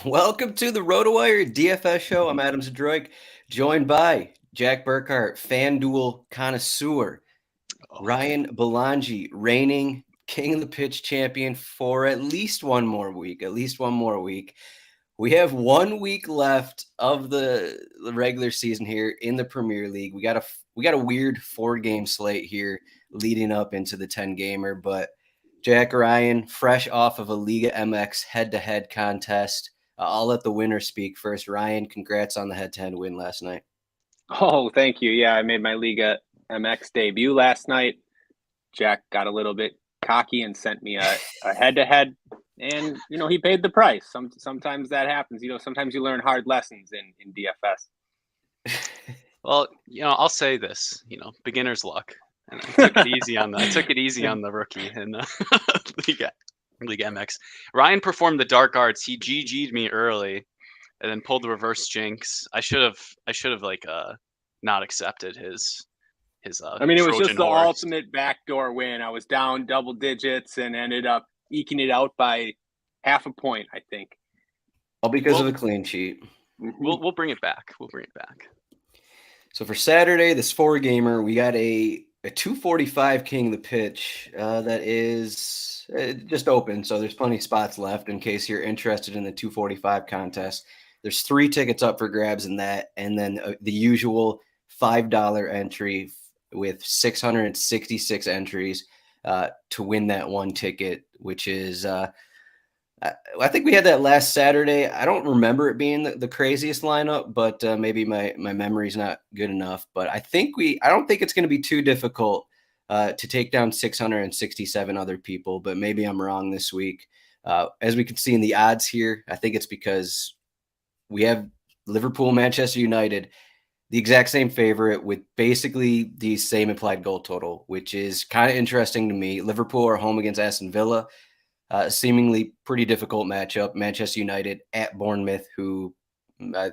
Welcome to the RotoWire DFS show. I'm Adam Zdroik, joined by Jack Burkart, FanDuel connoisseur, Ryan Belongia, reigning King of the Pitch champion for at least one more week. We have 1 week left of the regular season here in the Premier League. We got a weird 4-game slate here leading up into the 10-gamer, but Jack, Ryan, fresh off of a Liga MX head-to-head contest. I'll let the winner speak first. Ryan, congrats on the head-to-head win last night. Oh, thank you. Yeah, I made my Liga MX debut last night. Jack got a little bit cocky and sent me a head-to-head, and he paid the price. Sometimes that happens. Sometimes you learn hard lessons in DFS. Well, I'll say this. Beginner's luck, and I took it easy on the rookie in League MX. Ryan performed the dark arts. He GG'd me early, and then pulled the reverse jinx. I should have not accepted his. I mean, it was Trojan just the horse. ultimate backdoor win. I was down double digits and ended up eking it out by half a point, I think. All because of a clean sheet. We'll bring it back. So for Saturday, this 4-gamer, we got a 245 King of the Pitch that is just open. So there's plenty of spots left in case you're interested in the 245 contest. There's 3 tickets up for grabs in that, and then the usual $5 entry with 666 entries to win that one ticket, which is I think we had that last Saturday. I don't remember it being the craziest lineup, but maybe my memory's not good enough. But I don't think it's going to be too difficult to take down 667 other people, but maybe I'm wrong this week. As we can see in the odds here, I think it's because we have Liverpool and Manchester United, the exact same favorite with basically the same implied goal total, which is kind of interesting to me. Liverpool are home against Aston Villa. Seemingly pretty difficult matchup. Manchester United at Bournemouth, who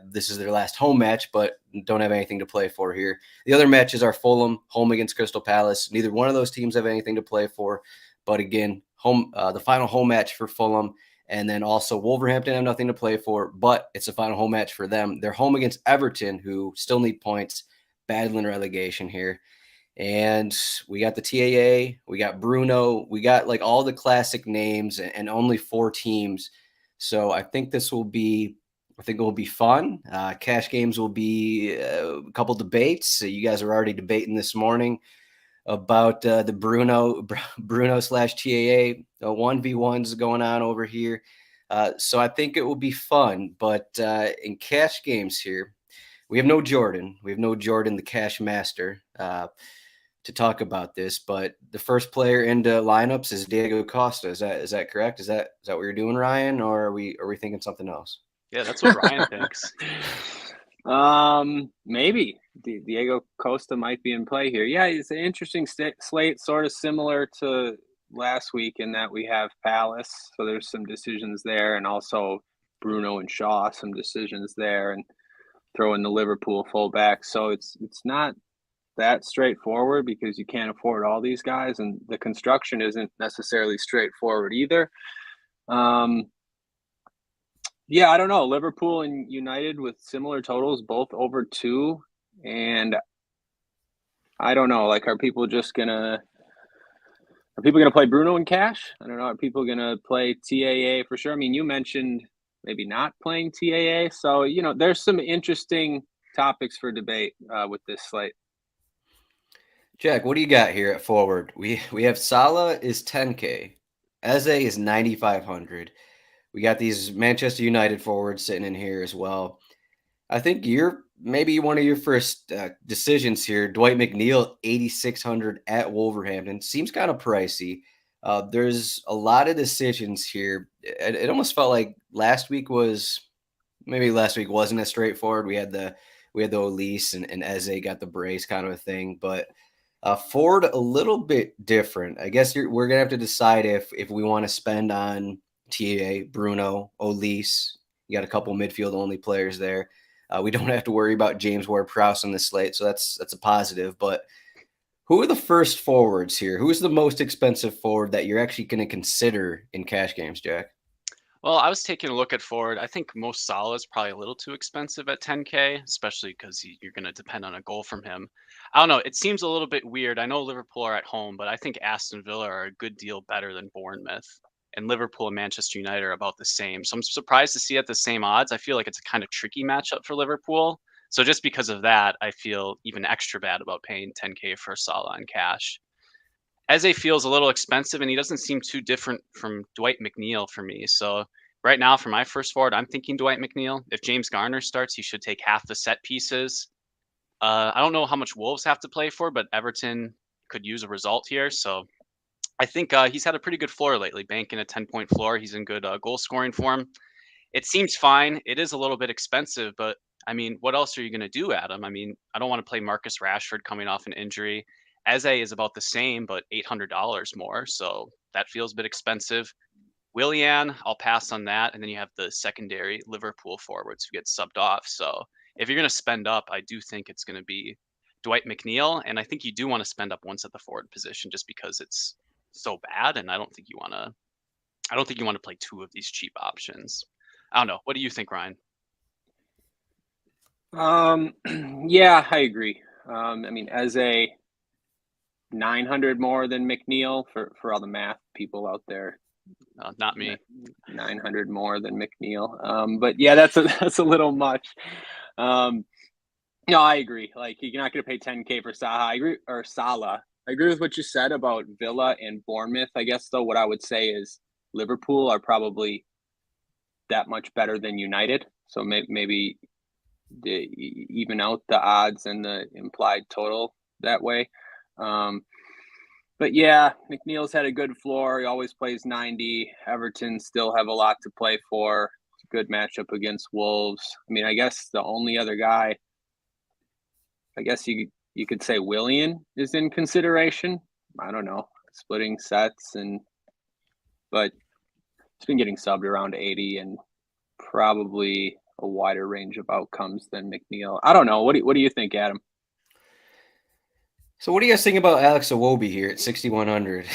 this is their last home match, but don't have anything to play for here. The other matches are Fulham, home against Crystal Palace. Neither one of those teams have anything to play for. But again, the final home match for Fulham. And then also Wolverhampton have nothing to play for, but it's a final home match for them. They're home against Everton, who still need points, battling relegation here. And we got the TAA, we got Bruno, we got like all the classic names and only 4 teams. So I think it will be fun. Cash games will be a couple debates. You guys are already debating this morning about the Bruno / TAA 1v1s going on over here. So I think it will be fun. But in cash games here, we have no Jordan. The cash master, to talk about this. But the first player into lineups is Diego Costa. Is that correct? Is that what you're doing, Ryan, or are we thinking something else? Yeah, that's what Ryan thinks. Maybe Diego Costa might be in play here. Yeah, it's an interesting slate, sort of similar to last week in that we have Palace, so there's some decisions there, and also Bruno and Shaw, some decisions there, and throw in the Liverpool fullback. So it's not that straightforward because you can't afford all these guys, and the construction isn't necessarily straightforward either. Yeah, I don't know. Liverpool and United with similar totals, both over 2. And I don't know, like, are people gonna play Bruno in cash? I don't know. Are people gonna play TAA for sure? I mean, you mentioned maybe not playing TAA. So, there's some interesting topics for debate with this slate. Jack, what do you got here at forward? We have Salah is 10K. Eze is 9,500. We got these Manchester United forwards sitting in here as well. I think maybe one of your first decisions here, Dwight McNeil, 8,600 at Wolverhampton. Seems kind of pricey. There's a lot of decisions here. It almost felt like last week wasn't as straightforward. We had the Olise and Eze got the brace kind of a thing, but Ford a little bit different. I guess we're gonna have to decide if we want to spend on TAA, Bruno, Olise. You got a couple midfield only players there. We don't have to worry about James Ward-Prowse on the slate, so that's a positive. But who are the first forwards here? Who is the most expensive forward that you're actually going to consider in cash games, Jack? Well, I was taking a look at forward. I think Mo Salah is probably a little too expensive at 10K, especially because you're going to depend on a goal from him. I don't know. It seems a little bit weird. I know Liverpool are at home, but I think Aston Villa are a good deal better than Bournemouth. And Liverpool and Manchester United are about the same. So I'm surprised to see at the same odds. I feel like it's a kind of tricky matchup for Liverpool. So just because of that, I feel even extra bad about paying 10K for Salah in cash. Eze feels a little expensive, and he doesn't seem too different from Dwight McNeil for me. So right now, for my first forward, I'm thinking Dwight McNeil. If James Garner starts, he should take half the set pieces. I don't know how much Wolves have to play for, but Everton could use a result here. So I think he's had a pretty good floor lately, banking a 10-point floor. He's in good goal scoring form. It seems fine. It is a little bit expensive, but I mean, what else are you going to do, Adam? I mean, I don't want to play Marcus Rashford coming off an injury. Eze is about the same, but $800 more. So that feels a bit expensive. Willian, I'll pass on that. And then you have the secondary Liverpool forwards who get subbed off. So if you're going to spend up, I do think it's going to be Dwight McNeil. And I think you do want to spend up once at the forward position just because it's so bad. And I don't think you want to play two of these cheap options. I don't know. What do you think, Ryan? Yeah, I agree. I mean, as a 900 more than McNeil for all the math people out there. Not me. 900 more than McNeil. But yeah, that's a little much. No, I agree. Like, you're not going to pay 10K for Salah. I agree with what you said about Villa and Bournemouth. I guess, though, what I would say is Liverpool are probably that much better than United. So maybe even out the odds and the implied total that way. But yeah, McNeil's had a good floor. He always plays 90. Everton still have a lot to play for. It's a good matchup against Wolves. I mean, I guess the only other guy, I guess you could say Willian is in consideration. I don't know, splitting sets, but it's been getting subbed around 80 and probably a wider range of outcomes than McNeil. I don't know. What do you think, Adam? So what do you guys think about Alex Iwobi here at 6,100?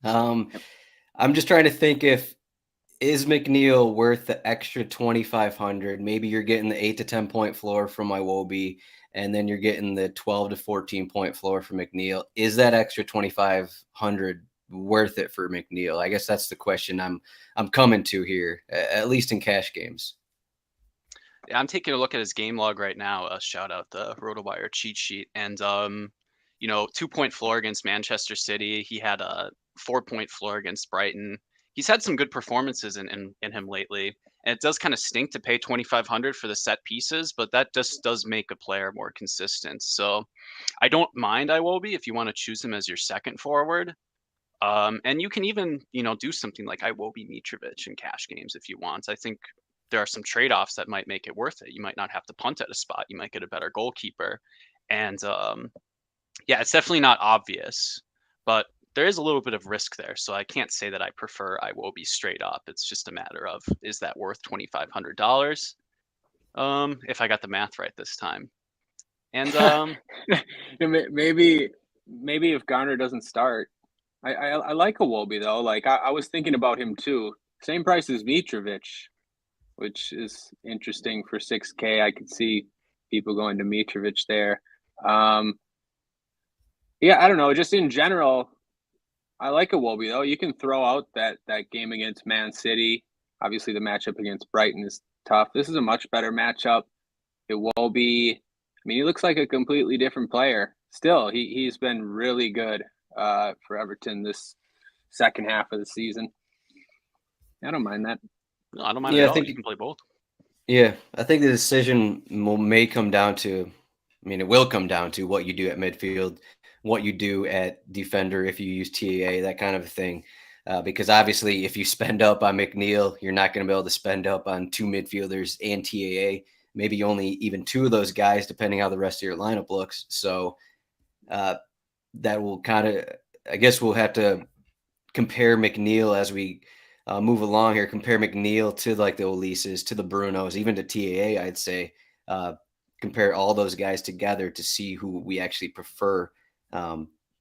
I'm just trying to think is McNeil worth the extra 2,500? Maybe you're getting the 8 to 10 point floor from Iwobi, and then you're getting the 12 to 14 point floor from McNeil. Is that extra 2,500 worth it for McNeil? I guess that's the question I'm coming to here, at least in cash games. Yeah, I'm taking a look at his game log right now. Shout out the RotoWire cheat sheet. And 2-point floor against Manchester City. He had a 4-point floor against Brighton. He's had some good performances in him lately. And it does kind of stink to pay 2,500 for the set pieces, but that just does make a player more consistent. So I don't mind Iwobi if you want to choose him as your second forward. And you can even, do something like Iwobi Mitrovic in cash games if you want. I think there are some trade-offs that might make it worth it. You might not have to punt at a spot. You might get a better goalkeeper. And yeah, it's definitely not obvious, but there is a little bit of risk there. So I can't say that I prefer Iwobi straight up. It's just a matter of, is that worth $2,500? If I got the math right this time. And maybe if Garner doesn't start, I like Iwobi though. Like, I was thinking about him too. Same price as Mitrovic, which is interesting for 6K. I could see people going to Mitrovic there. Yeah, I don't know. Just in general, I like Iwobi though. You can throw out that game against Man City. Obviously, the matchup against Brighton is tough. This is a much better matchup. Iwobi, I mean, he looks like a completely different player. Still, he's been really good for Everton this second half of the season. I don't mind that. No, I don't mind at all. You can play both. Yeah, I think the decision may come down to, it will come down to what you do at midfield, what you do at defender if you use TAA, that kind of a thing. Because obviously, if you spend up on McNeil, you're not going to be able to spend up on two midfielders and TAA. Maybe only even two of those guys, depending how the rest of your lineup looks. So that will kind of, I guess we'll have to compare McNeil as we move along here, compare McNeil to like the Olises, to the Brunos, even to TAA, I'd say. Compare all those guys together to see who we actually prefer.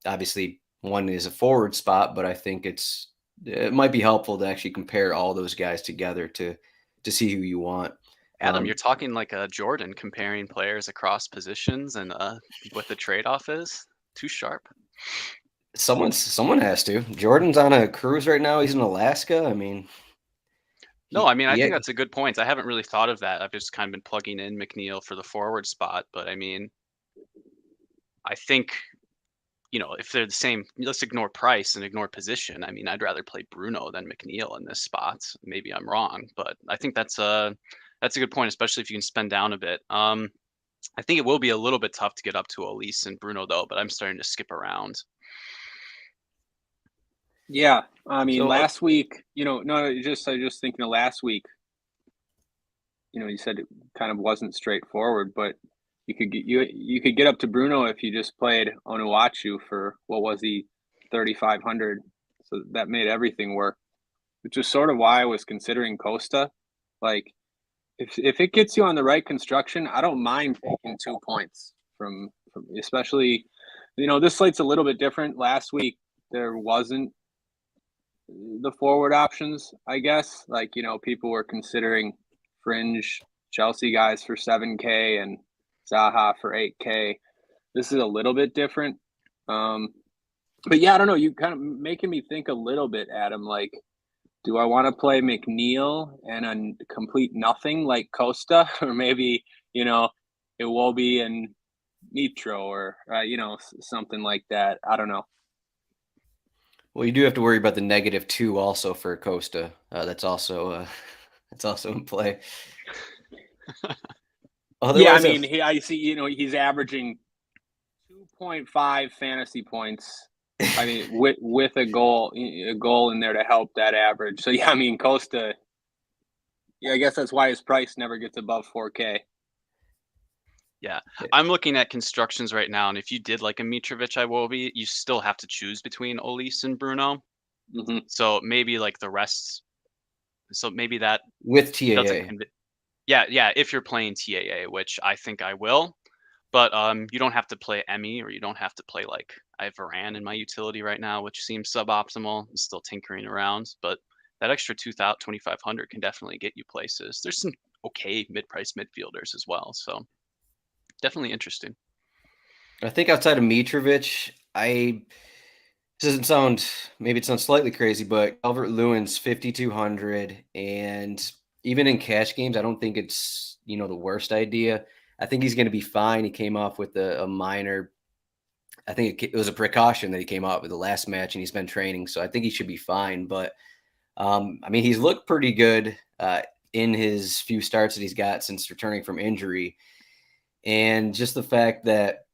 Obviously, one is a forward spot, but I think it's it might be helpful to actually compare all those guys together to see who you want. Adam, you're talking like a Jordan comparing players across positions and what the trade-off is. Too sharp. Someone has to. Jordan's on a cruise right now. He's in Alaska. I mean, No, I mean, I think that's a good point. I haven't really thought of that. I've just kind of been plugging in McNeil for the forward spot. But I mean, I think, if they're the same, let's ignore price and ignore position. I mean, I'd rather play Bruno than McNeil in this spot. Maybe I'm wrong, but I think that's a good point, especially if you can spend down a bit. I think it will be a little bit tough to get up to Elise and Bruno though, but I'm starting to skip around. Yeah, I mean, last week, no, I was just thinking of last week. You said it kind of wasn't straightforward, but you could get up to Bruno if you just played Onuachu for what was he, 3,500. So that made everything work, which is sort of why I was considering Costa. Like, if it gets you on the right construction, I don't mind taking 2 points from especially, this slate's a little bit different. Last week there wasn't the forward options, I guess. Like, people were considering fringe Chelsea guys for 7K and Zaha for 8K. This is a little bit different. But yeah, I don't know. You kind of making me think a little bit, Adam. Like, do I want to play McNeil and a complete nothing like Costa, or maybe Iwobi and Mitro, or something like that? I don't know. Well, you do have to worry about the -2 also for Costa. That's also in play. Yeah, I mean, I see. He's averaging 2.5 fantasy points. I mean, with a goal in there to help that average. So yeah, I mean, Costa. Yeah, I guess that's why his price never gets above 4K. Yeah, I'm looking at constructions right now, and if you did like a Mitrovic Iwobi, you still have to choose between Olise and Bruno. Mm-hmm. So maybe like the rest. So maybe that with TAA. Yeah, if you're playing TAA, which I think I will, but you don't have to play Emmy, or you don't have to play like I have Varane in my utility right now, which seems suboptimal. I'm still tinkering around, but that extra 2,500 can definitely get you places. There's some okay mid-price midfielders as well, so definitely interesting. I think outside of Mitrovic, maybe it sounds slightly crazy, but Calvert-Lewin's 5,200, and even in cash games, I don't think it's the worst idea. I think he's going to be fine. He came off with a minor. I think it was a precaution that he came out with the last match, and he's been training, so I think he should be fine. But I mean, he's looked pretty good in his few starts that he's got since returning from injury, and just the fact that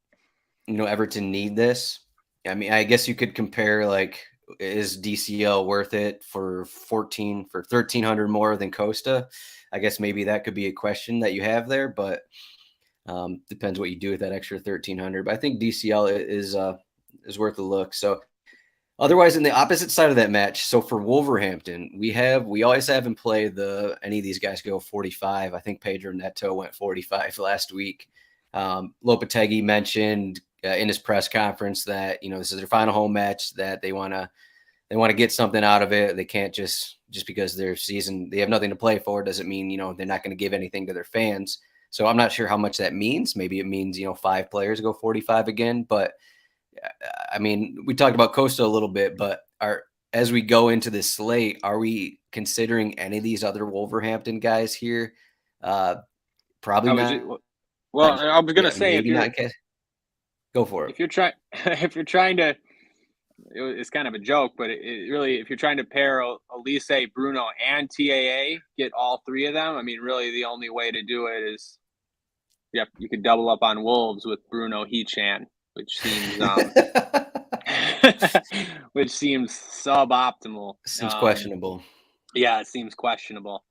Everton need this. I mean, I guess you could compare, like, is DCL worth it for 1,300 more than Costa? I guess maybe that could be a question that you have there, but depends what you do with that extra 1,300. But I think DCL is worth a look. So otherwise, in the opposite side of that match, so for Wolverhampton, we always have in play any of these guys go 45. I think Pedro Neto went 45 last week. Lopetegui mentioned in his press conference that this is their final home match, that they want to get something out of it. They can't just because their season, they have nothing to play for, doesn't mean they're not going to give anything to their fans. So I'm not sure how much that means. Maybe it means 5 players go 45 again. But I mean, we talked about Costa a little bit, but as we go into this slate, are we considering any of these other Wolverhampton guys here? Probably not. Well, I was going to say, maybe not. Go for it. If you're trying to, it's kind of a joke, but it really, if you're trying to pair Elise, Bruno, and TAA, get all 3 of them. I mean, really, the only way to do it is, you could double up on Wolves with Bruno Hechan, which seems suboptimal. Seems questionable. Yeah, it seems questionable.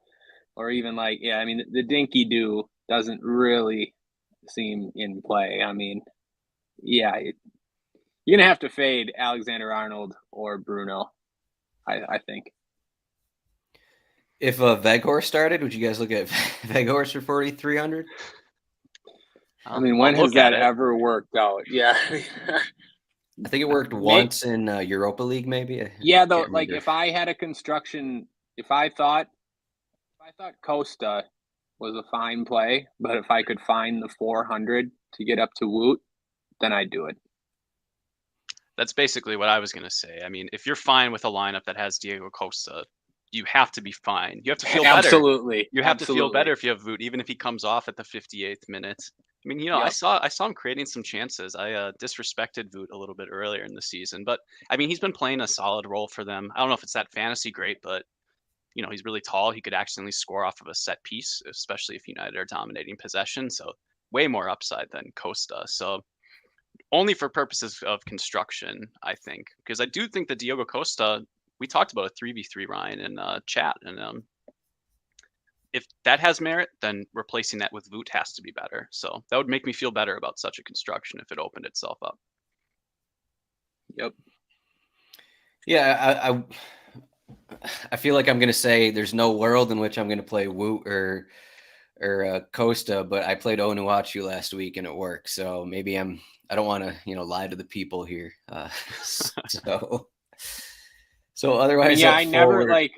Or even like, I mean, the Dinky Do doesn't really seem in play. I mean, you're going to have to fade Alexander-Arnold or Bruno, I think. If Weghorst started, would you guys look at Weghorst for 4,300? I mean, when has that ever worked out? Yeah. I think it worked once in Europa League, maybe. Yeah, though, Can't like remember. if I had a construction, if I thought Costa was a fine play, but if I could find the 400 to get up to Woot, then I'd do it. That's basically what I was going to say. I mean, if you're fine with a lineup that has Diego Costa, you have to be fine. You have to feel better. Absolutely. You have to feel better if you have Voot, even if he comes off at the 58th minute. I mean, I Yep. saw him creating some chances. I disrespected Voot a little bit earlier in the season, but I mean, he's been playing a solid role for them. I don't know if it's that fantasy great, but he's really tall. He could accidentally score off of a set piece, especially if United are dominating possession. So way more upside than Costa. So only for purposes of construction, I think, because I do think that Diogo Costa, we talked about a 3v3 Ryan in chat, and if that has merit, then replacing that with Voot has to be better. So that would make me feel better about such a construction if it opened itself up. Yep. Yeah, I feel like I'm going to say there's no world in which I'm going to play Woot or Costa, but I played Onuachu last week and it worked. So maybe I don't want to, lie to the people here. So otherwise, yeah, I never forward,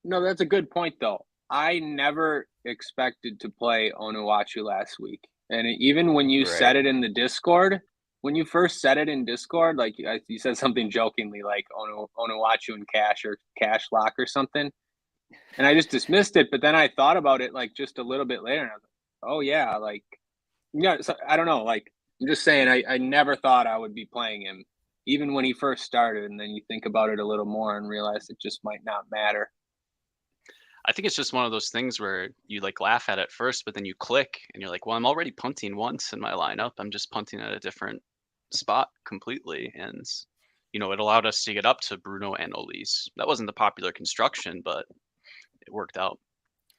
no, that's a good point though. I never expected to play Onuachu last week. And even when you said it in the Discord, when you first said it in Discord, like you said something jokingly like Onuachu and cash or cash lock or something. And I just dismissed it. But then I thought about it like just a little bit later and I was like, oh yeah, like, so I don't know. Like, I'm just saying, I never thought I would be playing him even when he first started. And then you think about it a little more and realize it just might not matter. I think it's just one of those things where you like laugh at it first, but then you click and you're like, well, I'm already punting once in my lineup. I'm just punting at a different spot completely. And, it allowed us to get up to Bruno and Olise. That wasn't the popular construction, but it worked out.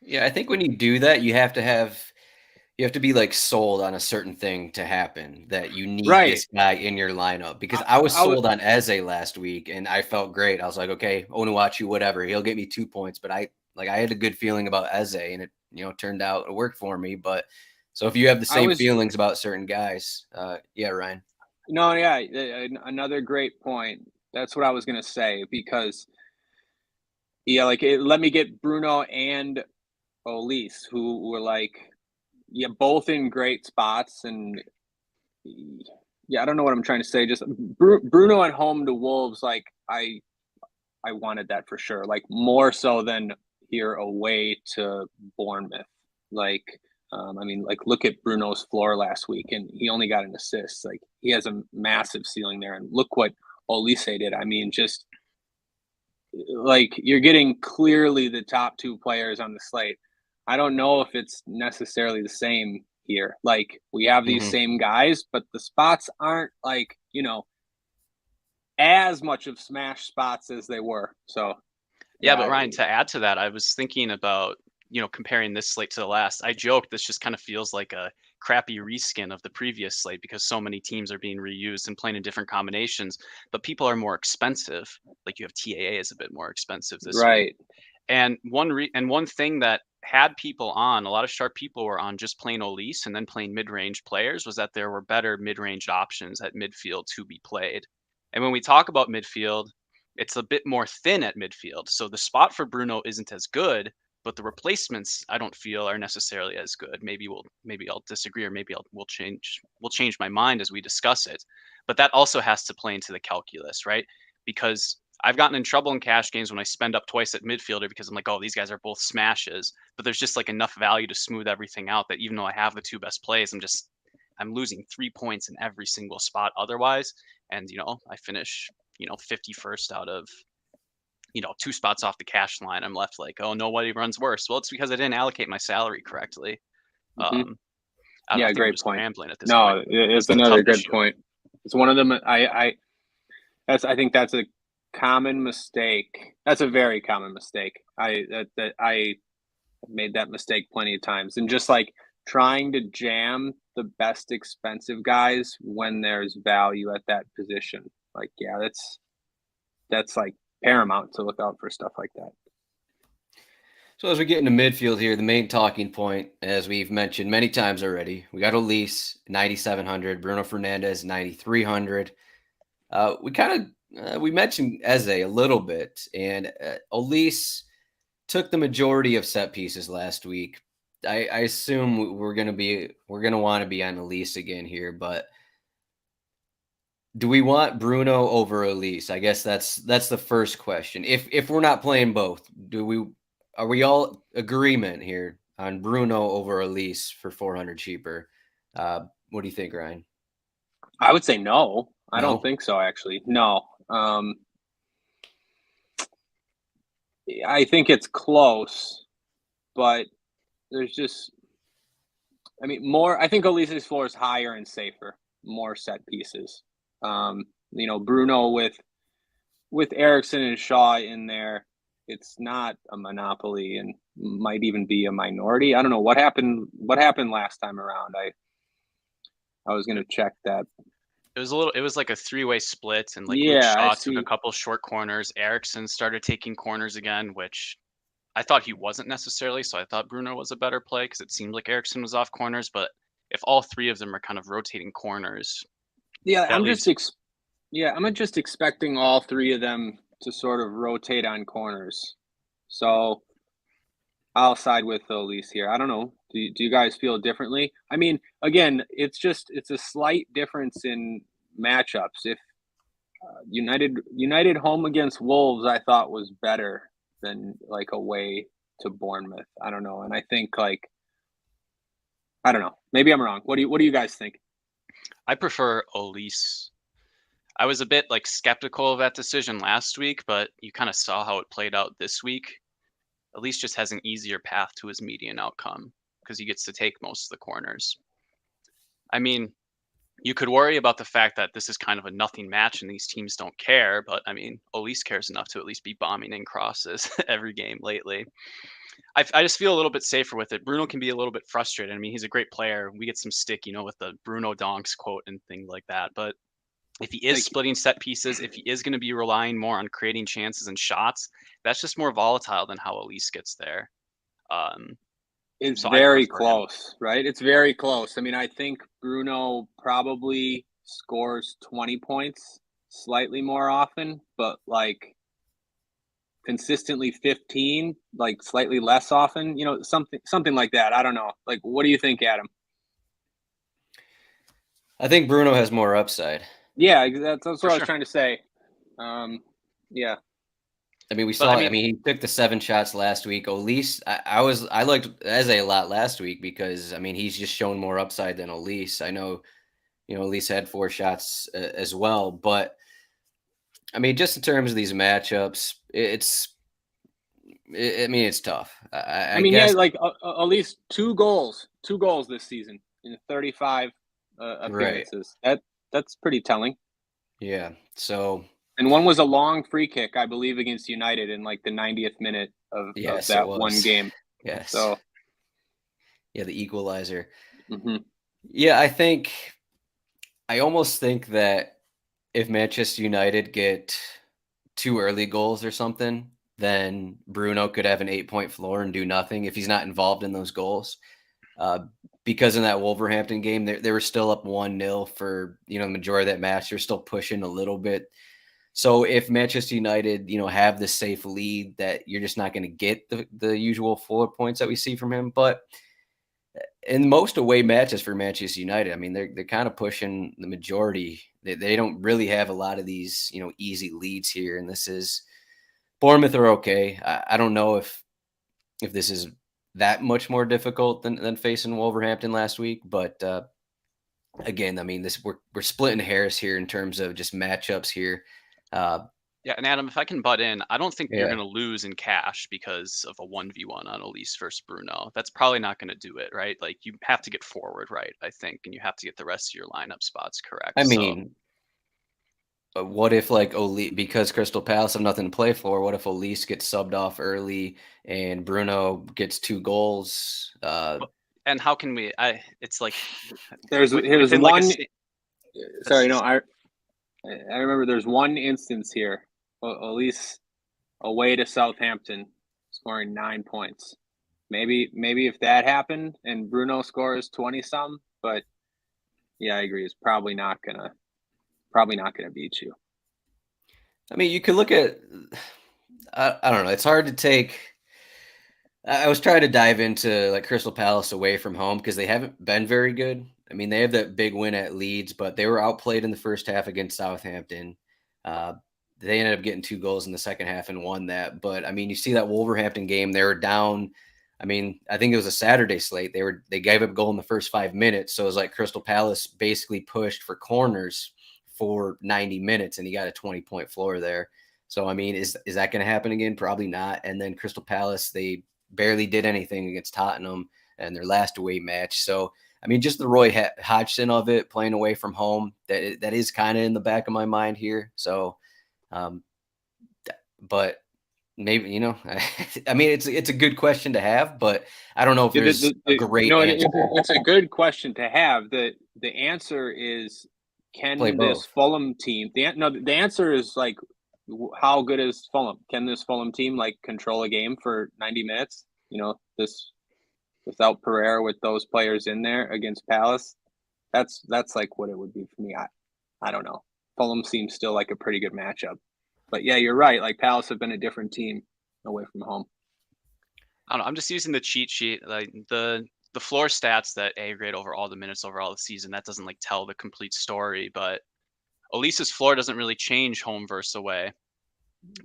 Yeah, I think when you do that, you have to be like sold on a certain thing to happen, that you need this guy in your lineup, because I was sold on Eze last week and I felt great. I was like, okay, Onuachu, whatever, he'll get me 2 points, but I had a good feeling about Eze and it, turned out it worked for me. But so if you have the same feelings about certain guys, yeah, Ryan. No, yeah, another great point. That's what I was going to say, because let me get Bruno and Olise, who were both in great spots. And I don't know what I'm trying to say. Just Bruno at home to Wolves, I wanted that for sure. Like more so than here away to Bournemouth. Look at Bruno's floor last week, and he only got an assist. Like he has a massive ceiling there, and look what Olise did. I mean, just like you're getting clearly the top two players on the slate. I don't know if it's necessarily the same here. Like we have these same guys, but the spots aren't as much of smash spots as they were. So yeah, but Ryan, to add to that, I was thinking about comparing this slate to the last. I joked this just kind of feels like a crappy reskin of the previous slate because so many teams are being reused and playing in different combinations, but people are more expensive. Like you have TAA is a bit more expensive this week. And one thing that had people on, a lot of sharp people were on just playing Olise and then playing mid-range players, was that there were better mid-range options at midfield to be played. And when we talk about midfield, it's a bit more thin at midfield. So the spot for Bruno isn't as good, but the replacements I don't feel are necessarily as good. Maybe I'll disagree, or maybe we'll change my mind as we discuss it. But that also has to play into the calculus, right? Because I've gotten in trouble in cash games when I spend up twice at midfielder because I'm like, oh, these guys are both smashes, but there's just like enough value to smooth everything out that even though I have the two best plays, I'm losing 3 points in every single spot otherwise. And I finish 51st out of 2 spots off the cash line. I'm left like, oh, nobody runs worse. Well, it's because I didn't allocate my salary correctly. Yeah, great point. At this point. It's another good point. It's one of them. I think that's a common mistake. That's a very common mistake. I made that mistake plenty of times, and just like trying to jam the best expensive guys when there's value at that position. Like, yeah, that's like paramount to look out for stuff like that. So as we get into midfield here, the main talking point, as we've mentioned many times already, we got Olise 9,700, Bruno Fernandes 9,300. We mentioned Eze a little bit, and Elise took the majority of set pieces last week. I assume we're gonna want to be on Elise again here, but do we want Bruno over Elise? I guess that's the first question. If we're not playing both, are we all agreement here on Bruno over Elise for 400 cheaper? What do you think, Ryan? I would say no. I No? don't think so, actually. No. I think it's close, but there's just, I mean, more. I think Elise's floor is higher and safer, more set pieces. Bruno with Eriksson and Shaw in there, it's not a monopoly and might even be a minority. I don't know what happened. What happened last time around? I was going to check that. It was like a 3-way split, and like Luke Yeah, I Shaw took see. a couple short corners. Eriksson started taking corners again, which I thought he wasn't necessarily. So I thought Bruno was a better play because it seemed like Eriksson was off corners. But if all three of them are kind of rotating corners, Yeah, that I'm leaves just expecting all three of them to sort of rotate on corners. So I'll side with Elise here. I don't know. Do you guys feel differently? I mean, again, it's a slight difference in matchups. If United home against Wolves, I thought was better than like away to Bournemouth. I don't know, and I think like I don't know. Maybe I'm wrong. What do you guys think? I prefer Elise. I was a bit like skeptical of that decision last week, but you kind of saw how it played out this week. Elise just has an easier path to his median outcome because he gets to take most of the corners. I mean, you could worry about the fact that this is kind of a nothing match and these teams don't care, but I mean, Elise cares enough to at least be bombing in crosses every game lately. I just feel a little bit safer with it. Bruno can be a little bit frustrated. I mean, he's a great player. We get some stick, with the Bruno Donks quote and things like that. But if he is splitting set pieces, if he is going to be relying more on creating chances and shots, that's just more volatile than how Elise gets there. It's so very close, right? It's very close. I mean, I think Bruno probably scores 20 points slightly more often, but like consistently 15, like slightly less often, something like that. I don't know. Like, what do you think, Adam? I think Bruno has more upside. Yeah, that's what I was sure. trying to say. Yeah. I mean, he took the 7 shots last week. Elise, I liked Eze a lot last week because, I mean, he's just shown more upside than Elise. I know, Elise had 4 shots as well. But, I mean, just in terms of these matchups, it's tough. I mean, guess, yeah, like at least 2 goals this season in 35 appearances. Right. That's pretty telling. Yeah. So. And one was a long free kick, I believe, against United in like the 90th minute of that one game. Yes. So. Yeah, the equalizer. Mm-hmm. Yeah, I almost think that if Manchester United get 2 early goals or something, then Bruno could have an 8-point floor and do nothing if he's not involved in those goals. Because in that Wolverhampton game, they were still up 1-0 for, the majority of that match. They're still pushing a little bit. So if Manchester United, have this safe lead, that you're just not going to get the usual 4 points that we see from him. But in most away matches for Manchester United, I mean, they're kind of pushing the majority. They don't really have a lot of these, easy leads here. And this is Bournemouth are okay. I don't know if this is that much more difficult than facing Wolverhampton last week. But again, I mean, we're splitting hairs here in terms of just matchups here. Yeah, and Adam, if I can butt in, I don't think you're going to lose in cash because of a 1v1 on Elise versus Bruno. That's probably not going to do it, right? Like, you have to get forward right, I think, and you have to get the rest of your lineup spots correct. I mean, but what if, like, Elise, because Crystal Palace have nothing to play for, what if Elise gets subbed off early and Bruno gets 2 goals? And how can we? It's like there's one. Like sorry, no, I remember there's one instance here. Elise away to Southampton, scoring 9 points. Maybe if that happened and Bruno scores 20 some, but yeah, I agree. It's probably not gonna probably not going to beat you. I mean, you could look at, I don't know. It's hard to take. I was trying to dive into like Crystal Palace away from home because they haven't been very good. I mean, they have that big win at Leeds, but they were outplayed in the first half against Southampton. Uh, they ended up getting 2 goals in the second half and won that. But I mean, you see that Wolverhampton game, they were down. I mean, I think it was a Saturday slate. They gave up a goal in the first 5 minutes. So it was like Crystal Palace basically pushed for corners for 90 minutes and he got a 20-point floor there. So I mean, is that going to happen again? Probably not. And then Crystal Palace, they barely did anything against Tottenham in their last away match. So, I mean, just the Roy Hodgson of it, playing away from home, that is kind of in the back of my mind here. So, but maybe, you know, I mean, it's a good question to have, but I don't know if there's a great answer. It's a good question to have. The answer is, can this Fulham team, the answer is like, how good is Fulham? Can this Fulham team like control a game for 90 minutes? You know, this without Pereira, with those players in there against Palace, that's like what it would be for me. I don't know. Fulham seems still like a pretty good matchup, but yeah, you're right. Like Palace have been a different team away from home. I don't know. I'm just using the cheat sheet, like the floor stats that A grade over all the minutes over all the season. That doesn't like tell the complete story, but Elise's floor doesn't really change home versus away,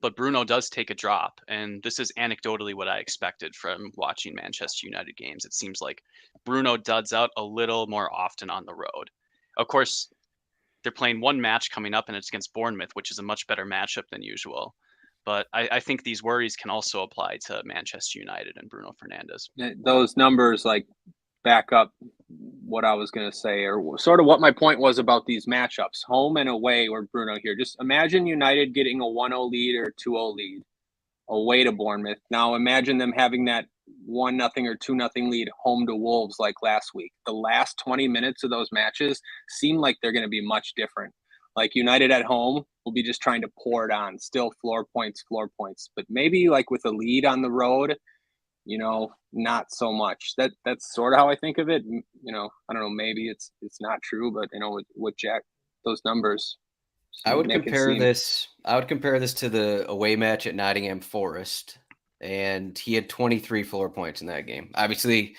but Bruno does take a drop. And this is anecdotally what I expected from watching Manchester United games. It seems like Bruno duds out a little more often on the road. Of course, they're playing one match coming up and it's against Bournemouth, which is a much better matchup than usual. But I think these worries can also apply to Manchester United and Bruno Fernandes. Those numbers like back up what I was going to say, or sort of what my point was about these matchups, home and away, or Bruno here. Just imagine United getting a 1-0 lead or 2-0 lead away to Bournemouth. Now imagine them having that 1-0 or 2-0 lead home to Wolves like last week. The last 20 minutes of those matches seem like they're going to be much different. Like United at home will be just trying to pour it on, still floor points. But maybe like with a lead on the road, you know, not so much. That's sort of how I think of it. You know, I don't know, maybe it's not true, but you know, with Jack, those numbers. I would compare this to the away match at Nottingham Forest, and he had 23 floor points in that game. Obviously,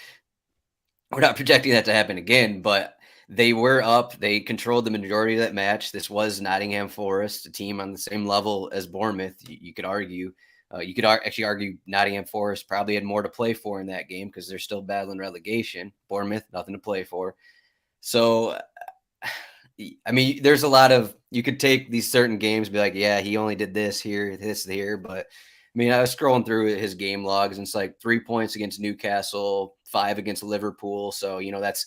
we're not projecting that to happen again, but they were up. They controlled the majority of that match. This was Nottingham Forest, a team on the same level as Bournemouth. You could argue. You could actually argue Nottingham Forest probably had more to play for in that game because they're still battling relegation. Bournemouth, nothing to play for. So, I mean, there's a lot of, you could take these certain games, be like, yeah, he only did this here. But I mean, I was scrolling through his game logs and it's like 3 points against Newcastle, 5 against Liverpool. So, you know, that's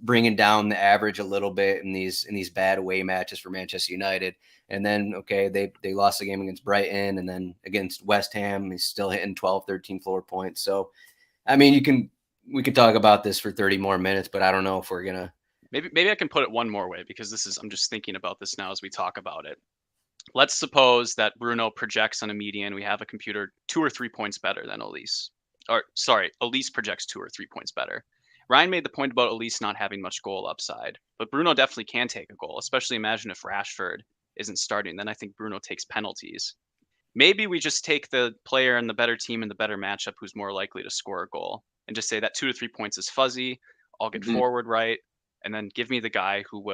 bringing down the average a little bit in these bad away matches for Manchester United. And then, okay, they lost the game against Brighton, and then against West Ham, he's still hitting 12, 13 floor points. So, I mean, we could talk about this for 30 more minutes, but I don't know if we're gonna. Maybe I can put it one more way, because I'm just thinking about this now as we talk about it. Let's suppose that Bruno projects on a median. We have a computer 2 or 3 points better than Elise. Or sorry, Elise projects 2 or 3 points better. Ryan made the point about Elise not having much goal upside, but Bruno definitely can take a goal, especially imagine if Rashford isn't starting. Then I think Bruno takes penalties. Maybe we just take the player in the better team in the better matchup who's more likely to score a goal and just say that 2 to 3 points is fuzzy. I'll get forward right, and then give me the guy who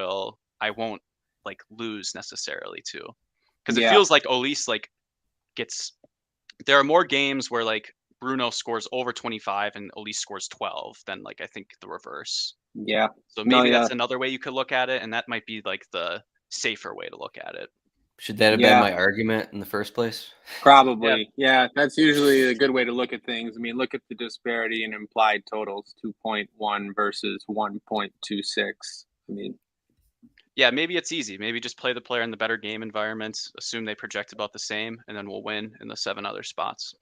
I won't like lose necessarily to. Because it feels like Elise like there are more games where like Bruno scores over 25 and Elise scores 12 than like I think the reverse. Yeah. So maybe that's another way you could look at it, and that might be like the safer way to look at it. Should that have been my argument in the first place? Probably. Yeah, that's usually a good way to look at things. I mean, look at the disparity in implied totals, 2.1 versus 1.26. I mean, yeah, maybe it's easy. Maybe just play the player in the better game environment, assume they project about the same, and then we'll win in the 7 other spots.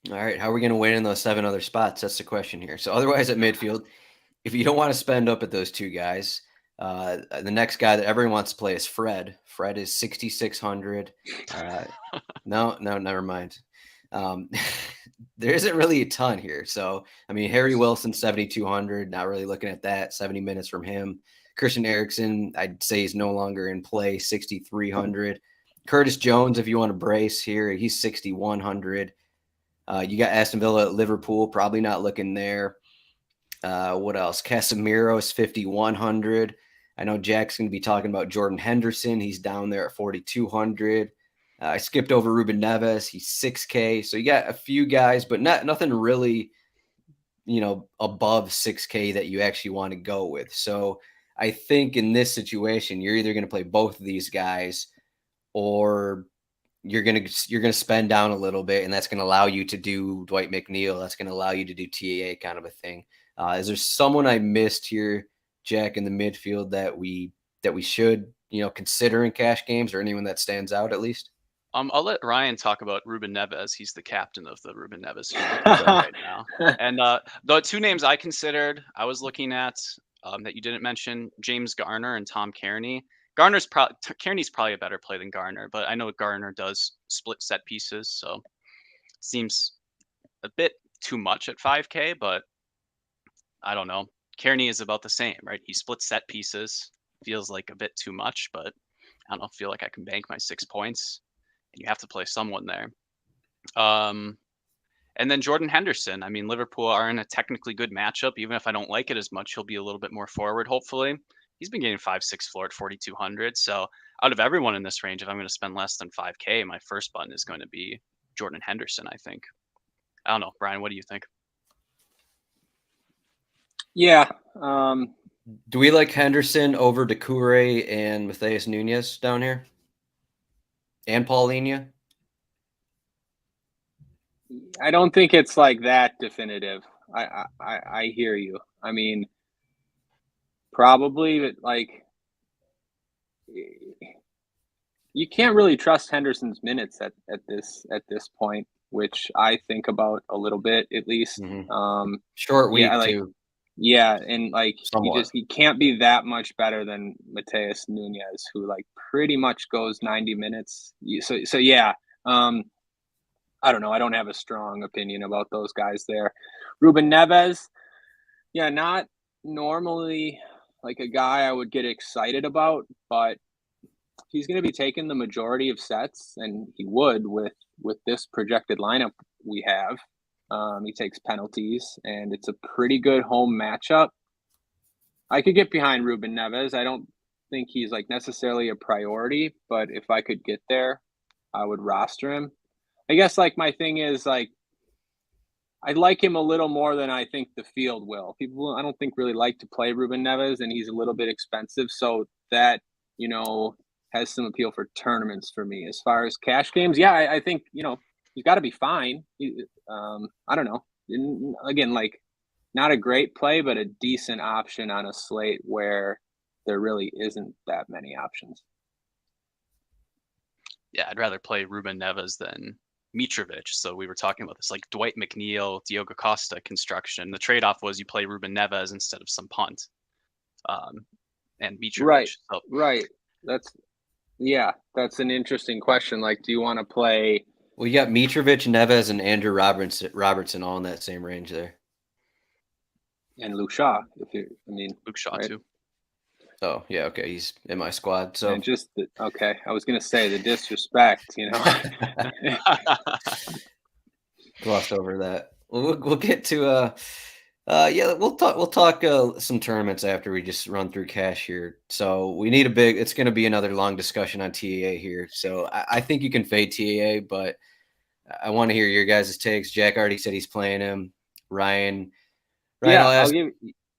All right, how are we going to win in those 7 other spots? That's the question here. So otherwise at midfield, if you don't want to spend up at those 2 guys, the next guy that everyone wants to play is Fred. Fred is 6,600. No, never mind. there isn't really a ton here. So, I mean, Harry Wilson, 7,200, not really looking at that. 70 minutes from him. Christian Eriksen, I'd say he's no longer in play, 6,300. Curtis Jones, if you want to brace here, he's 6,100. You got Aston Villa at Liverpool, probably not looking there. What else? Casemiro is 5,100. I know Jack's going to be talking about Jordan Henderson. He's down there at 4,200. I skipped over Ruben Neves. He's 6K. So you got a few guys, but nothing really, above 6K that you actually want to go with. So I think in this situation, you're either going to play both of these guys, or you're gonna spend down a little bit, and that's going to allow you to do Dwight McNeil. That's going to allow you to do TAA kind of a thing. Is there someone I missed here, Jack, in the midfield that we should consider in cash games, or anyone that stands out at least? I'll let Ryan talk about Ruben Neves. He's the captain of the Ruben Neves right now. And the two names I considered, I was looking at that you didn't mention, James Garner and Tom Kearney. Kearney's probably a better play than Garner, but I know Garner does split set pieces, so seems a bit too much at 5K, but I don't know. Kearney is about the same, right? He splits set pieces. Feels like a bit too much, but I don't know. Feel like I can bank my 6 points, and you have to play someone there. And then Jordan Henderson. I mean, Liverpool are in a technically good matchup. Even if I don't like it as much, he'll be a little bit more forward, hopefully. He's been getting 5-6 floor at 4,200. So out of everyone in this range, if I'm going to spend less than 5K, my first button is going to be Jordan Henderson, I think. I don't know. Brian, what do you think? Yeah. Do we like Henderson over Doucouré and Matheus Nunes down here? And Paulinho? I don't think it's like that definitive. I hear you. I mean, probably, but like, you can't really trust Henderson's minutes at this point, which I think about a little bit at least. Mm-hmm. Short week too. Yeah, and like Somewhat. he can't be that much better than Matheus Nunes, who like pretty much goes 90 minutes. So yeah. I don't know. I don't have a strong opinion about those guys there. Ruben Neves, yeah, not normally like a guy I would get excited about, but he's going to be taking the majority of sets, and he would with this projected lineup we have. He takes penalties, and it's a pretty good home matchup. I could get behind Ruben Neves. I don't think he's like necessarily a priority, but if I could get there, I would roster him. I guess like my thing is like I like him a little more than I think the field will. People I don't think really like to play Ruben Neves, and he's a little bit expensive, so that has some appeal for tournaments for me. As far as cash games, yeah, I think he's got to be fine. I don't know. Again, like not a great play, but a decent option on a slate where there really isn't that many options. Yeah, I'd rather play Ruben Neves than Mitrovic. So we were talking about this like Dwight McNeil, Diogo Costa construction. The trade-off was you play Ruben Neves instead of some punt. And Mitrovic. Right. So. Right. That's an interesting question. Like, do you want to play? Well, you got Mitrovic, Neves, and Andrew Robertson all in that same range there. And Luke Shaw, Luke Shaw right? too. Oh yeah, okay, he's in my squad. So and okay, I was gonna say the disrespect, glossed over that. We'll get to we'll talk some tournaments after we just run through cash here. So we need it's going to be another long discussion on TAA here. So I think you can fade TAA, but I want to hear your guys' takes. Jack already said he's playing him. Ryan, yeah, I'll ask,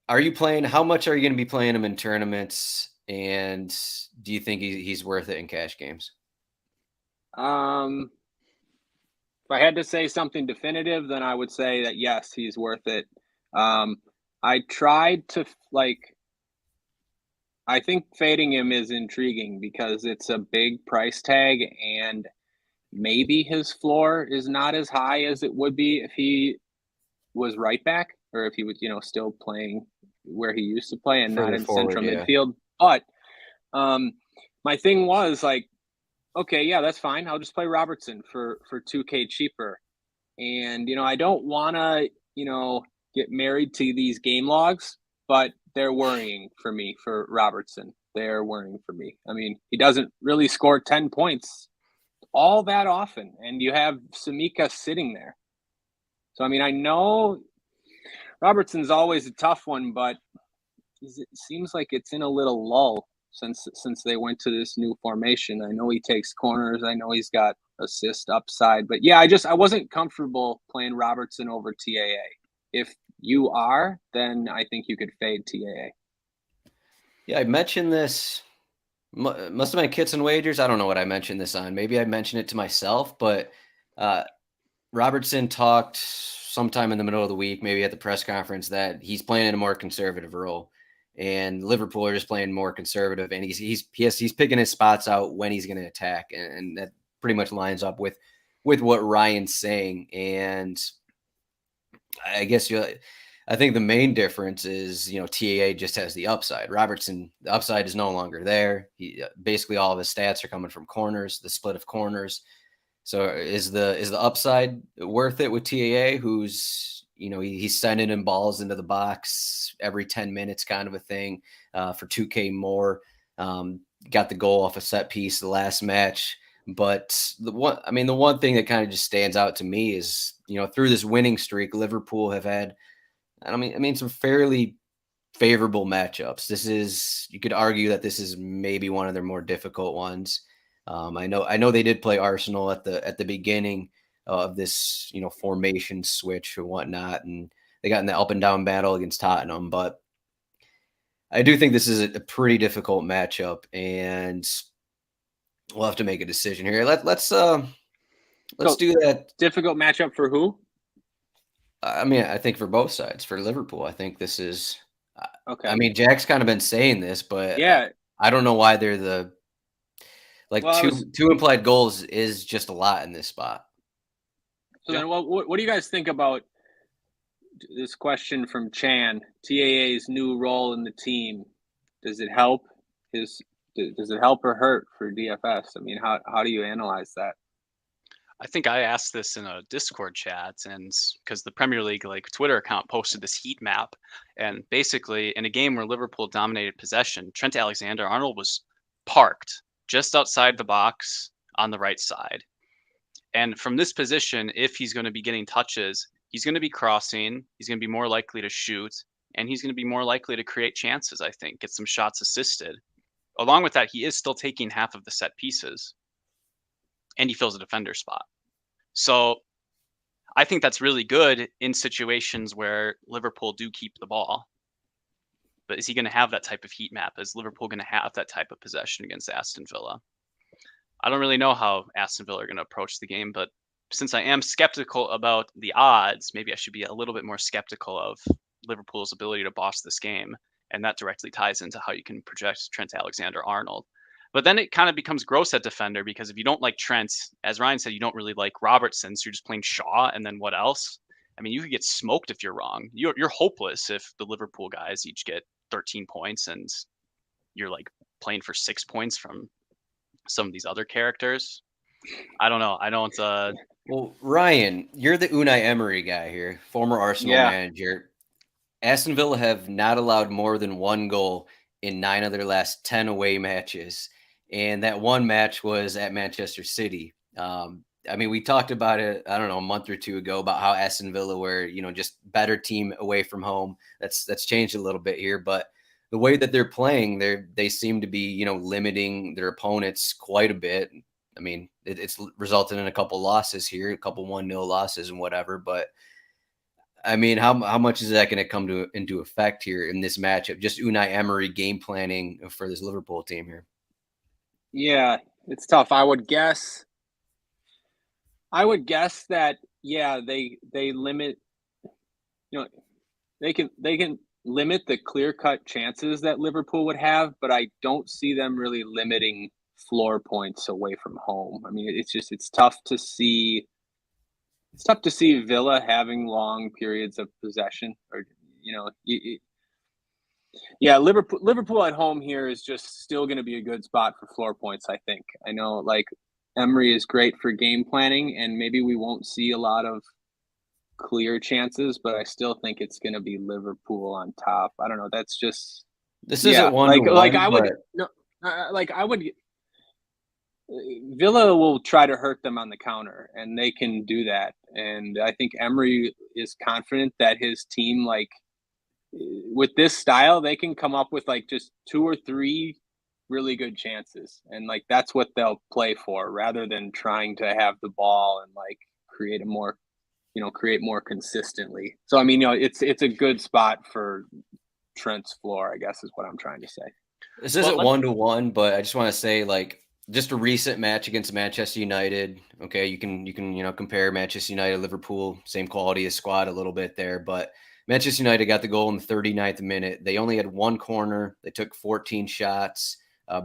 are you playing? How much are you going to be playing him in tournaments? And do you think he's worth it in cash games? If I had to say something definitive, then I would say that yes, he's worth it. I tried to I think fading him is intriguing because it's a big price tag, and maybe his floor is not as high as it would be if he was right back, or if he was, still playing where he used to play and not in central midfield. But my thing was like, okay, yeah, that's fine. I'll just play Robertson for 2K cheaper. And, I don't want to, get married to these game logs, but they're worrying for me for Robertson. They're worrying for me. I mean, he doesn't really score 10 points all that often, and you have Samika sitting there. So, I mean, I know Robertson's always a tough one, but it seems like it's in a little lull since they went to this new formation. I know he takes corners. I know he's got assist upside, but yeah, I wasn't comfortable playing Robertson over TAA. If you are, then I think you could fade TAA. Yeah, I mentioned this. Must have been Kits and Wagers. I don't know what I mentioned this on. Maybe I mentioned it to myself, but Robertson talked sometime in the middle of the week, maybe at the press conference, that he's playing in a more conservative role, and Liverpool are just playing more conservative, and he's picking his spots out when he's going to attack, and that pretty much lines up with what Ryan's saying. And I guess I think the main difference is, TAA just has the upside. Robertson, the upside is no longer there. He basically all of his stats are coming from corners, the split of corners. So is the upside worth it with TAA, who's, he's sending in balls into the box every 10 minutes kind of a thing, for 2K more. Got the goal off a set piece the last match. But the one thing that kind of just stands out to me is, through this winning streak, Liverpool have had, some fairly favorable matchups. You could argue that this is maybe one of their more difficult ones. I know they did play Arsenal at the beginning of this, formation switch or whatnot, and they got in the up and down battle against Tottenham. But I do think this is a pretty difficult matchup, and we'll have to make a decision here. Let's do that. Difficult matchup for who? I think for both sides. For Liverpool, I think this is okay. I mean, Jack's kind of been saying this, but yeah, I don't know why they're the two implied goals is just a lot in this spot. So then, what do you guys think about this question from Chan? TAA's new role in the team, does it help does it help or hurt for DFS? I mean, how do you analyze that? I think I asked this in a Discord chat, and because the Premier League Twitter account posted this heat map, and basically in a game where Liverpool dominated possession, Trent Alexander-Arnold was parked just outside the box on the right side. And from this position, if he's going to be getting touches, he's going to be crossing, he's going to be more likely to shoot, and he's going to be more likely to create chances, I think, get some shots assisted. Along with that, he is still taking half of the set pieces, and he fills a defender spot. So I think that's really good in situations where Liverpool do keep the ball. But is he going to have that type of heat map? Is Liverpool going to have that type of possession against Aston Villa? I don't really know how Aston Villa are going to approach the game, but since I am skeptical about the odds, maybe I should be a little bit more skeptical of Liverpool's ability to boss this game. And that directly ties into how you can project Trent Alexander-Arnold. But then it kind of becomes gross at defender, because if you don't like Trent, as Ryan said, you don't really like Robertson, so you're just playing Shaw, and then what else? I mean, you could get smoked if you're wrong. You're hopeless if the Liverpool guys each get 13 points and you're playing for 6 points from some of these other characters. I don't know. I don't. Well, Ryan, you're the Unai Emery guy here, former Arsenal manager. Aston Villa have not allowed more than one goal in 9 of their last 10 away matches. And that one match was at Manchester City. We talked about it, I don't know, a month or two ago, about how Aston Villa were, just better team away from home. That's changed a little bit here, but the way that they're playing, they seem to be, limiting their opponents quite a bit. I mean, it's resulted in a couple losses here, a couple 1-0 losses and whatever, but I mean, how much is that going to come into effect here in this matchup? Just Unai Emery game planning for this Liverpool team here. Yeah, it's tough. I would guess that they limit. They can limit the clear-cut chances that Liverpool would have, but I don't see them really limiting floor points away from home. I mean, it's tough to see. It's tough to see Villa having long periods of possession, or Liverpool at home here is just still going to be a good spot for floor points, I think. I know Emery is great for game planning, and maybe we won't see a lot of clear chances, but I still think it's going to be Liverpool on top. I don't know. That's just This isn't 1-1, like I would but no, like I would. Villa will try to hurt them on the counter, and they can do that. And I think Emery is confident that his team, like with this style, they can come up with like just 2 or 3 really good chances, and like that's what they'll play for, rather than trying to have the ball and like create more consistently. So I mean, it's a good spot for Trent's floor, I guess is what I'm trying to say. this isn't 1-1, but I just want to say, like, just a recent match against Manchester United. Okay, you can compare Manchester United, Liverpool, same quality of squad a little bit there, but Manchester United got the goal in the 39th minute. They only had 1 corner. They took 14 shots.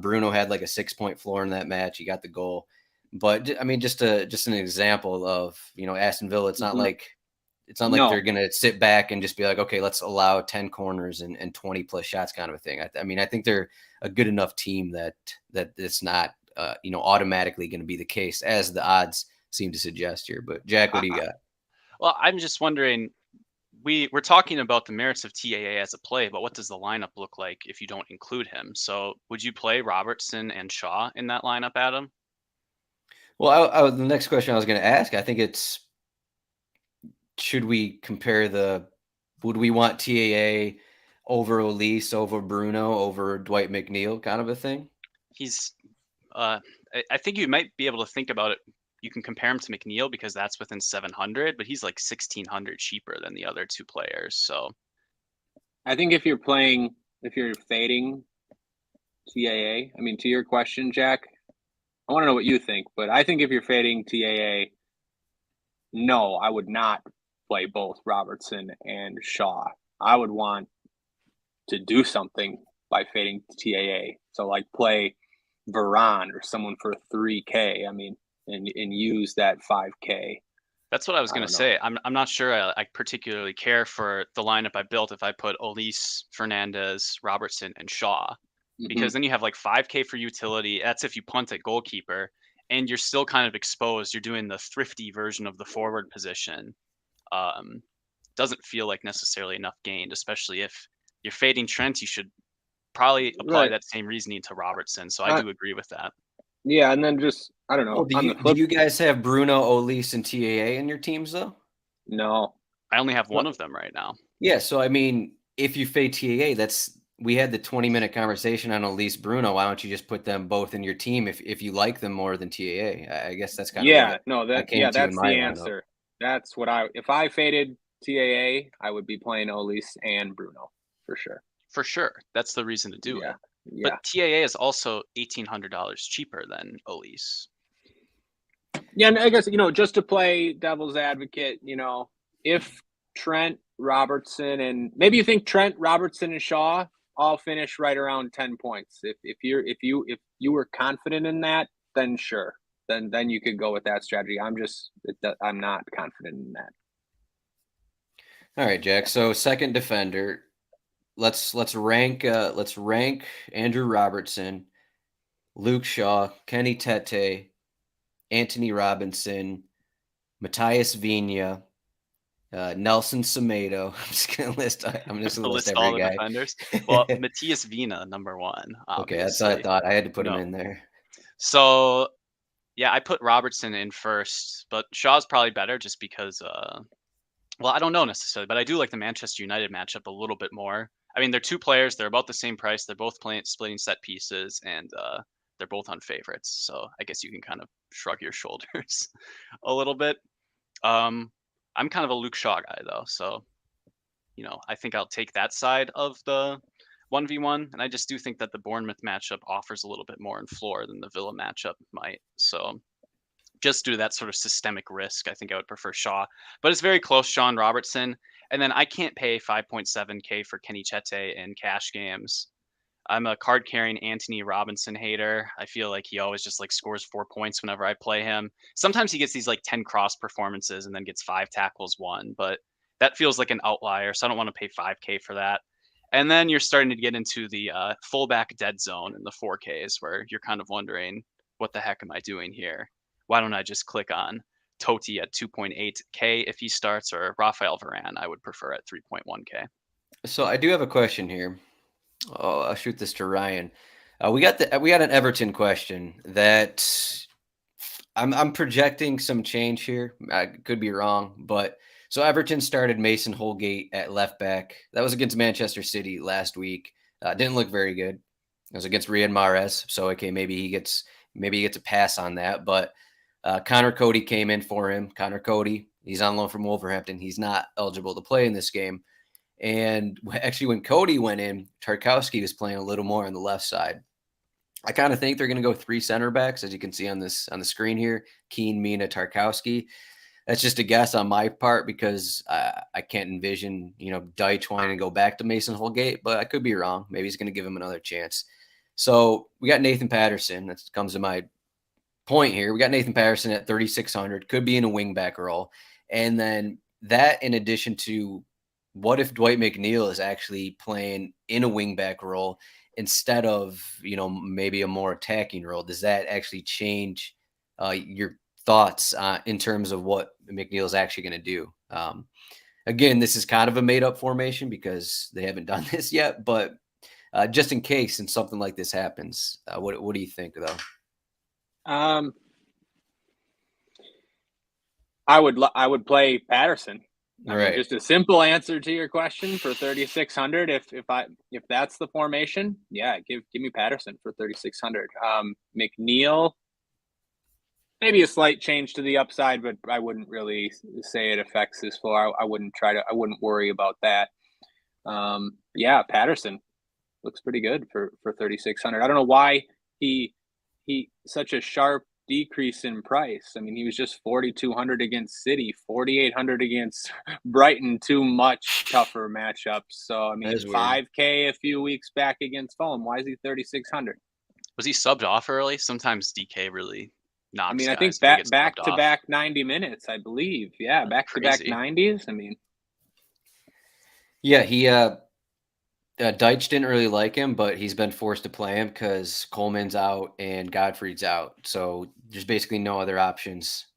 Bruno had like a 6-point floor in that match. He got the goal. But I mean, just an example of, Aston Villa. It's not like they're gonna sit back and just be like, okay, let's allow 10 corners and 20 plus shots kind of a thing. I mean, I think they're a good enough team that it's not automatically going to be the case, as the odds seem to suggest here. But Jack, what do you got? Well, I'm just wondering, we're talking about the merits of TAA as a play, but what does the lineup look like if you don't include him? So would you play Robertson and Shaw in that lineup, Adam? Well, the next question I was going to ask, I think should we compare would we want TAA over Elise, over Bruno, over Dwight McNeil kind of a thing? He's I think you might be able to think about it. You can compare him to McNeil because that's within 700, but he's like 1,600 cheaper than the other 2 players. So I think if you're fading TAA, I mean, to your question, Jack, I want to know what you think, but I think if you're fading TAA, no, I would not play both Robertson and Shaw. I would want to do something by fading TAA. So like play Varane or someone for 3K. I mean, and use that 5K. That's what I was going to say. I'm not sure I particularly care for the lineup I built if I put Elise, Fernandes, Robertson, and Shaw, because then you have like 5K for utility. That's if you punt at goalkeeper, and you're still kind of exposed. You're doing the thrifty version of the forward position. Doesn't feel like necessarily enough gained, especially if you're fading Trent. You should probably apply that same reasoning to Robertson. So I do agree with that. Yeah, and then just, I don't know. Do you guys have Bruno, Elise, and TAA in your teams, though? No. I only have one of them right now. Yeah, so I mean, if you fade TAA, we had the 20-minute conversation on Elise, Bruno. Why don't you just put them both in your team if you like them more than TAA? I guess that's kind of that's the answer. That's what if I faded TAA, I would be playing Elise and Bruno for sure. For sure. That's the reason to do it. Yeah. But TAA is also $1,800 cheaper than Elise. Yeah, and I guess, just to play devil's advocate, if Trent, Robertson, and maybe you think Trent, Robertson, and Shaw all finish right around 10 points. If you were confident in that, then sure. Then you could go with that strategy. I'm not confident in that. All right, Jack. So second defender. Let's rank Andrew Robertson, Luke Shaw, Kenny Tete, Anthony Robinson, Matthias Vigna, Nelson Semedo. I'm just gonna list every all the guy. Defenders. Well, Matthias Vigna, number 1. Okay, that's what I thought. I had to put him in there. So yeah, I put Robertson in first, but Shaw's probably better just because I don't know necessarily, but I do like the Manchester United matchup a little bit more. I mean, they're 2 players. They're about the same price. They're both splitting set pieces, and they're both on favorites. So I guess you can kind of shrug your shoulders a little bit. I'm kind of a Luke Shaw guy, though. So, I think I'll take that side of the 1v1. And I just do think that the Bournemouth matchup offers a little bit more in floor than the Villa matchup might. So just due to that sort of systemic risk, I think I would prefer Shaw. But it's very close, Shaw and Robertson. And then I can't pay 5.7K for Kenny Tete in cash games. I'm a card-carrying Anthony Robinson hater. I feel like he always just scores 4 points whenever I play him. Sometimes he gets these 10 cross performances and then gets 5 tackles, 1. But that feels like an outlier, so I don't want to pay 5K for that. And then you're starting to get into the fullback dead zone in the 4Ks where you're kind of wondering, what the heck am I doing here? Why don't I just click on Totti at 2.8K if he starts, or Rafael Varane I would prefer at 3.1K. So I do have a question here. Oh, I'll shoot this to Ryan. We got an Everton question that I'm projecting some change here. I could be wrong, but so Everton started Mason Holgate at left back. That was against Manchester City last week. Didn't look very good. It was against Riyad Mahrez, so okay, maybe he gets a pass on that. But Connor Cody came in for him. Connor Cody, he's on loan from Wolverhampton. He's not eligible to play in this game. And actually, when Cody went in, Tarkowski was playing a little more on the left side. I kind of think they're going to go 3 center backs, as you can see on the screen here: Keane, Mina, Tarkowski. That's just a guess on my part because I can't envision Dyche wanting to go back to Mason Holgate, but I could be wrong. Maybe he's going to give him another chance. So we got Nathan Patterson. That comes to my point here. We got Nathan Patterson at 3,600. Could be in a wingback role, and then that in addition to, what if Dwight McNeil is actually playing in a wingback role instead of, maybe a more attacking role? Does that actually change your thoughts in terms of what McNeil is actually going to do? Again, this is kind of a made up formation because they haven't done this yet, but just in case and something like this happens, what do you think though? I would play Patterson. I Right. mean, just a simple answer to your question for 3,600. If that's the formation, yeah, give me Patterson for 3,600. McNeil, maybe a slight change to the upside, but I wouldn't really say it affects his floor. I wouldn't worry about that. Yeah, Patterson looks pretty good for 3,600. I don't know why he such a sharp decrease in price. I mean, he was just 4,200 against City, 4,800 against Brighton, 2 much tougher matchups. So, I mean, 5K a few weeks back against Fulham. Why is he 3,600? Was he subbed off early? Sometimes DK really knocks. I mean, I guys think back to back 90 minutes, I believe. Yeah, back to back 90s. I mean, yeah, he Deitch didn't really like him, but he's been forced to play him because Coleman's out and Godfrey's out. So there's basically no other options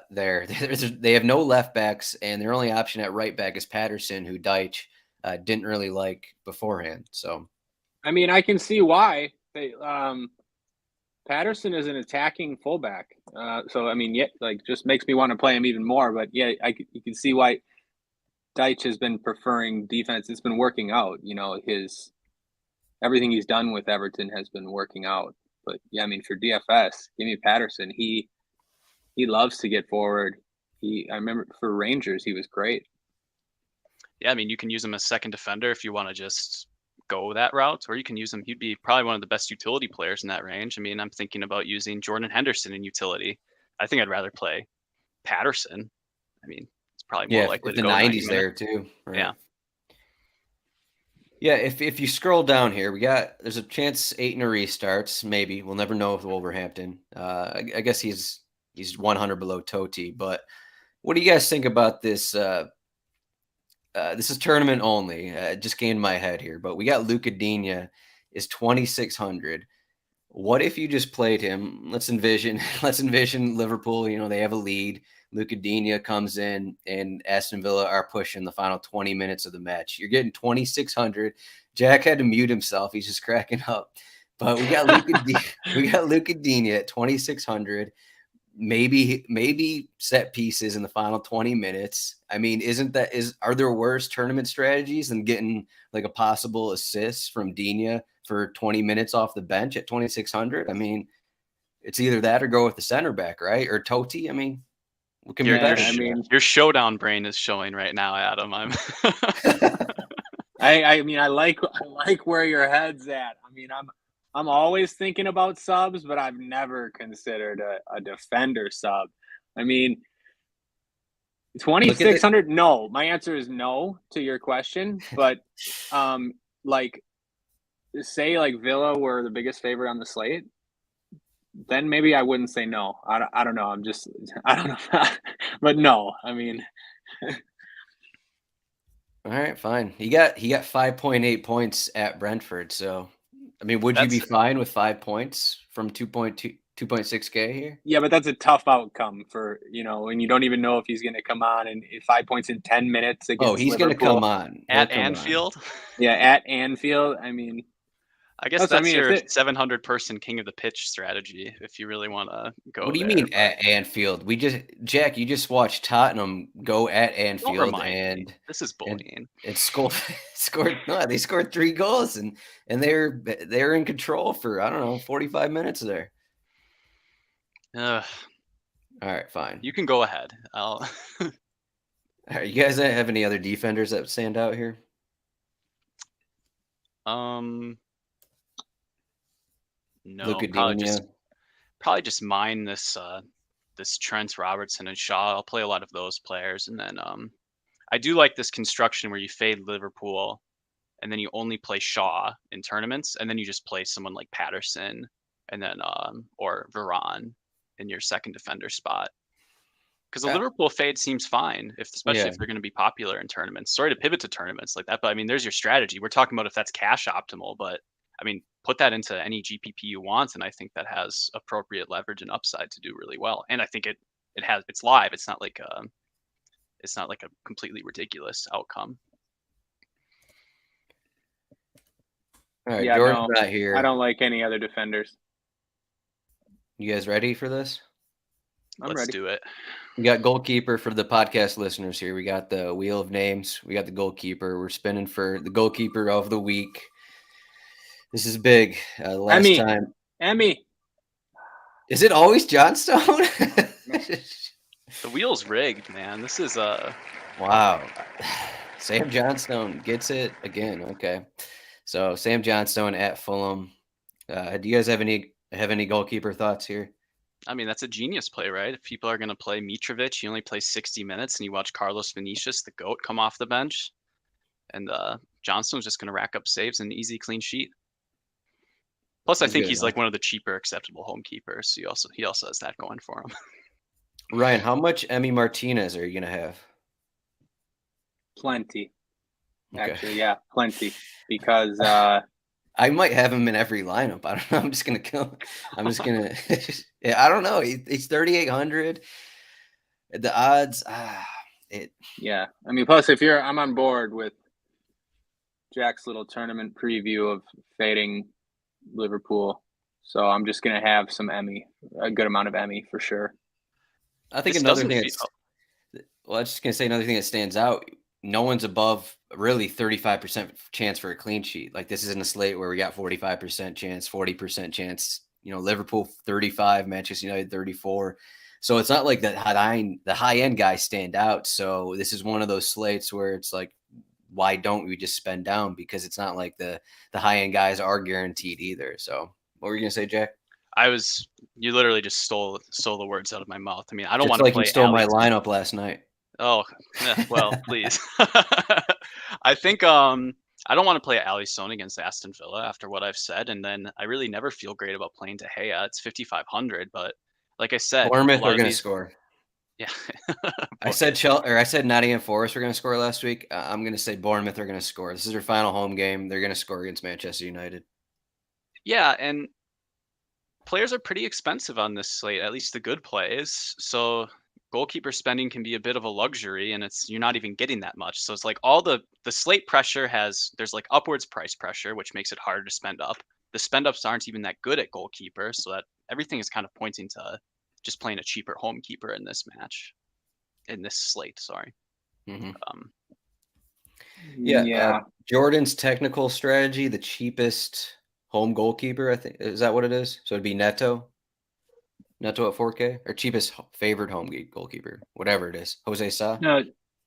there. They have no left backs, and their only option at right back is Patterson, who Deitch didn't really like beforehand. So, I mean, I can see why. Patterson is an attacking fullback. So, I mean, just makes me want to play him even more. But, yeah, you can see why Deitch has been preferring defense. It's been working out. Everything he's done with Everton has been working out. But yeah, I mean, for DFS, give me Patterson. He loves to get forward. I remember for Rangers, he was great. Yeah, I mean, you can use him as second defender if you want to just go that route, or you can use him. He'd be probably one of the best utility players in that range. I mean, I'm thinking about using Jordan Henderson in utility. I think I'd rather play Patterson. I mean, probably more likely to the go 90s there too. Right? Yeah. If you scroll down here, there's a chance 8 in a restarts. Maybe we'll never know with Wolverhampton. I guess he's 100 below Totti. But what do you guys think about this? This is tournament only. It just came to my head here. But we got Luca Digne is 2,600. What if you just played him? Let's envision Liverpool. They have a lead. Luca Digne comes in, and Aston Villa are pushing the final 20 minutes of the match. You're getting 2,600. Jack had to mute himself. He's just cracking up. But we got Luca Digne at 2,600. Maybe set pieces in the final 20 minutes. I mean, are there worse tournament strategies than getting like a possible assist from Digne for 20 minutes off the bench at 2,600? I mean, it's either that or go with the center back, right? Or Totti. I mean, what can be better? I mean, your showdown brain is showing right now, Adam. I mean, I like where your head's at. I mean, I'm always thinking about subs, but I've never considered a defender sub. I mean, 2,600. No, my answer is no to your question. But say Villa were the biggest favorite on the slate, then maybe I wouldn't say no. I don't know. I don't know. But no, I mean. All right, fine. He got 5.8 points at Brentford. So, I mean, would you be fine with 5 points from 2.2 2.6K here. Yeah, but that's a tough outcome for, and you don't even know if he's going to come on and 5 points in 10 minutes against Oh, he's going to Liverpool. come on. He'll At come Anfield. Yeah, at Anfield. I mean, I guess that's if your it, 700-person king of the pitch strategy if you really want to go. What do you there, mean but at Anfield? Jack, you just watched Tottenham go at don't Anfield remind me. and This is bullying. it scored. No, they scored 3 goals and they're in control for, I don't know, 45 minutes there. Ugh, All right, fine. you can go ahead. All right, you guys have any other defenders that stand out here? No, Luka probably just mine this Trent, Robertson, and Shaw. I'll play a lot of those players, and then I do like this construction where you fade Liverpool, and then you only play Shaw in tournaments, and then you just play someone like Patterson, and then or Varane in your second defender spot. Because the Liverpool fade seems fine, especially if they're going to be popular in tournaments. Sorry to pivot to tournaments like that, but I mean, there's your strategy. We're talking about if that's cash optimal, but I mean, put that into any GPP you want, and I think that has appropriate leverage and upside to do really well. And I think it's live. It's not like a completely ridiculous outcome. All right, yeah, Jordan's not here. I don't like any other defenders. You guys ready for this? Let's ready. do it. We got goalkeeper for the podcast listeners here. We got the wheel of names. We got the goalkeeper. We're spinning for the goalkeeper of the week. This is big. Last time. Emmy. Is it always Johnstone? The wheel's rigged, man. This is wow. Sam Johnstone gets it again. Okay. So Sam Johnstone at Fulham. Do you guys have any goalkeeper thoughts here? I mean, that's a genius play, right? If people are going to play Mitrovic, you only play 60 minutes, and you watch Carlos Vinicius, the GOAT, come off the bench, and Johnstone's just going to rack up saves and easy clean sheet. Plus, I think he's like one of the cheaper acceptable home keepers. So he also has that going for him. Ryan, how much Emi Martinez are you going to have? Plenty. Okay. Actually, yeah, plenty. Because I might have him in every lineup. I don't know. I'm just going to kill. I'm just going to. I don't know. He's 3,800. The odds. Yeah. I mean, plus, I'm on board with Jack's little tournament preview of fading Liverpool. So I'm just going to have a good amount of Emmy for sure. I think another thing. Well, I was just going to say another thing that stands out. No one's above really 35% chance for a clean sheet. Like, this isn't a slate where we got 45% chance, 40% chance. Liverpool 35, Manchester United 34. So it's not like the high end guys stand out. So this is one of those slates where it's like, why don't we just spend down? Because it's not like the high end guys are guaranteed either. So what were you gonna say, Jack? You literally just stole the words out of my mouth. I mean, I don't want to play. You stole my lineup last night. Oh, well, please. I think I don't want to play Alisson against Aston Villa after what I've said, and then I really never feel great about playing De Gea. It's 5,500, but like I said, Bournemouth are going to score. Yeah. I said Nottingham Forest were going to score last week. I'm going to say Bournemouth are going to score. This is their final home game. They're going to score against Manchester United. Yeah, and players are pretty expensive on this slate, at least the good plays. So goalkeeper spending can be a bit of a luxury, and you're not even getting that much. So it's like all the slate pressure there's like upwards price pressure, which makes it harder to spend up. The spend ups aren't even that good at goalkeeper, so that everything is kind of pointing to just playing a cheaper home keeper in this slate. Sorry. Mm-hmm. Yeah. Jordan's technical strategy, the cheapest home goalkeeper, I think, is that what it is? So it'd be Neto at 4K, or cheapest favored home goalkeeper, whatever it is. Jose Sa?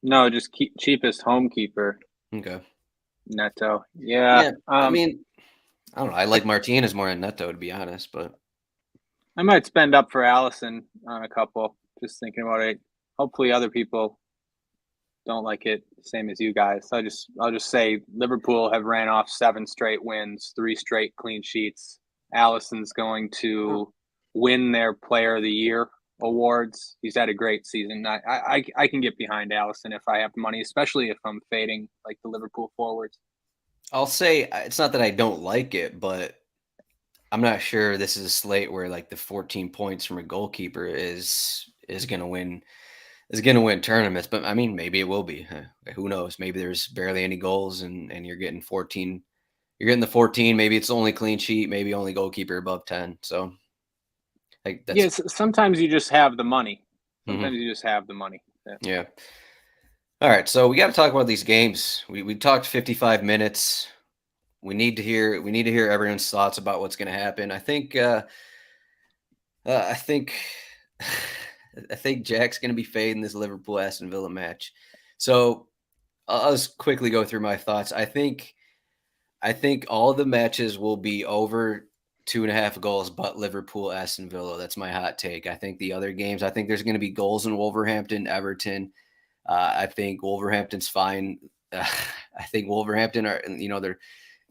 No, just cheapest home keeper. Okay. Neto. Yeah. I mean, I don't know. I like Martinez more than Neto, to be honest, but I might spend up for Alisson on a couple. Just thinking about it. Hopefully, other people don't like it same as you guys. I'll just say Liverpool have ran off 7 straight wins, 3 straight clean sheets. Alisson's going to win their Player of the Year awards. He's had a great season. I can get behind Alisson if I have money, especially if I'm fading like the Liverpool forwards. I'll say it's not that I don't like it, but I'm not sure this is a slate where like the 14 points from a goalkeeper is going to win tournaments, but I mean, maybe it will be. Who knows? Maybe there's barely any goals and you're getting 14. You're getting the 14. Maybe it's only clean sheet. Maybe only goalkeeper above 10. So, like that's Yes. Sometimes you just have the money. Mhm. Sometimes you just have the money. Yeah. All right, so we got to talk about these games. We talked 55 minutes. We need to hear everyone's thoughts about what's going to happen. I think I think I think Jack's going to be fading this Liverpool Aston Villa match. So I'll just quickly go through my thoughts. I think all the matches will be over 2.5 goals, but Liverpool Aston Villa. That's my hot take. I think the other games. I think there's going to be goals in Wolverhampton, Everton. I think Wolverhampton's fine. I think Wolverhampton are, they're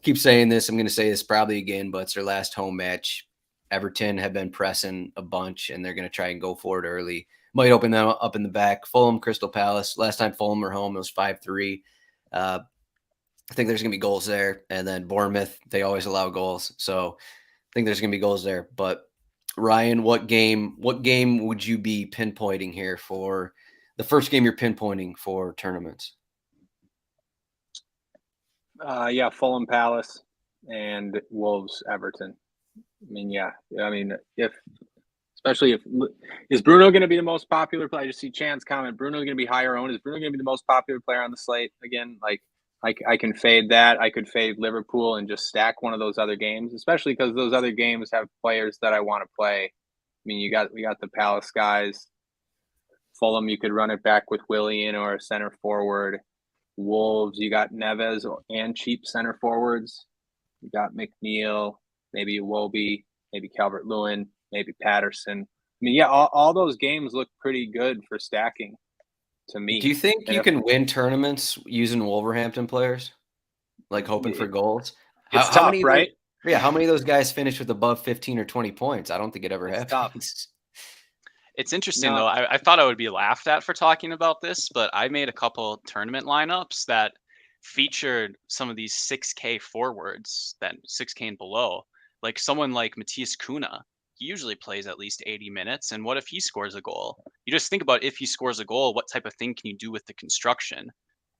keep saying this. I'm going to say this probably again, but it's their last home match. Everton have been pressing a bunch, and they're going to try and go for it early. Might open them up in the back. Fulham, Crystal Palace. Last time Fulham were home, it was 5-3. I think there's going to be goals there. And then Bournemouth, they always allow goals. So I think there's going to be goals there. But Ryan, what game would you be pinpointing here for the first game you're pinpointing for tournaments? Yeah, Fulham Palace and Wolves Everton. I mean, yeah. I mean, especially if is Bruno going to be the most popular player? I just see Chan's comment. Bruno going to be higher owned. Is Bruno going to be the most popular player on the slate again? Like, I can fade that. I could fade Liverpool and just stack one of those other games, especially because those other games have players that I want to play. I mean, we got the Palace guys. Fulham, you could run it back with Willian or a center forward. Wolves, you got Neves and cheap center forwards. You got McNeil, maybe Iwobi, maybe Calvert-Lewin, maybe Patterson. I mean, yeah, all those games look pretty good for stacking to me. Do you think you can win tournaments using Wolverhampton players? Like hoping for goals? It's tough, many right? How many of those guys finish with above 15 or 20 points? I don't think it ever happens. Tough. It's interesting, though. I thought I would be laughed at for talking about this, but I made a couple tournament lineups that featured some of these 6K forwards, that 6K and below. Like someone like Matthias Cunha, he usually plays at least 80 minutes. And what if he scores a goal? You just think about if he scores a goal, what type of thing can you do with the construction?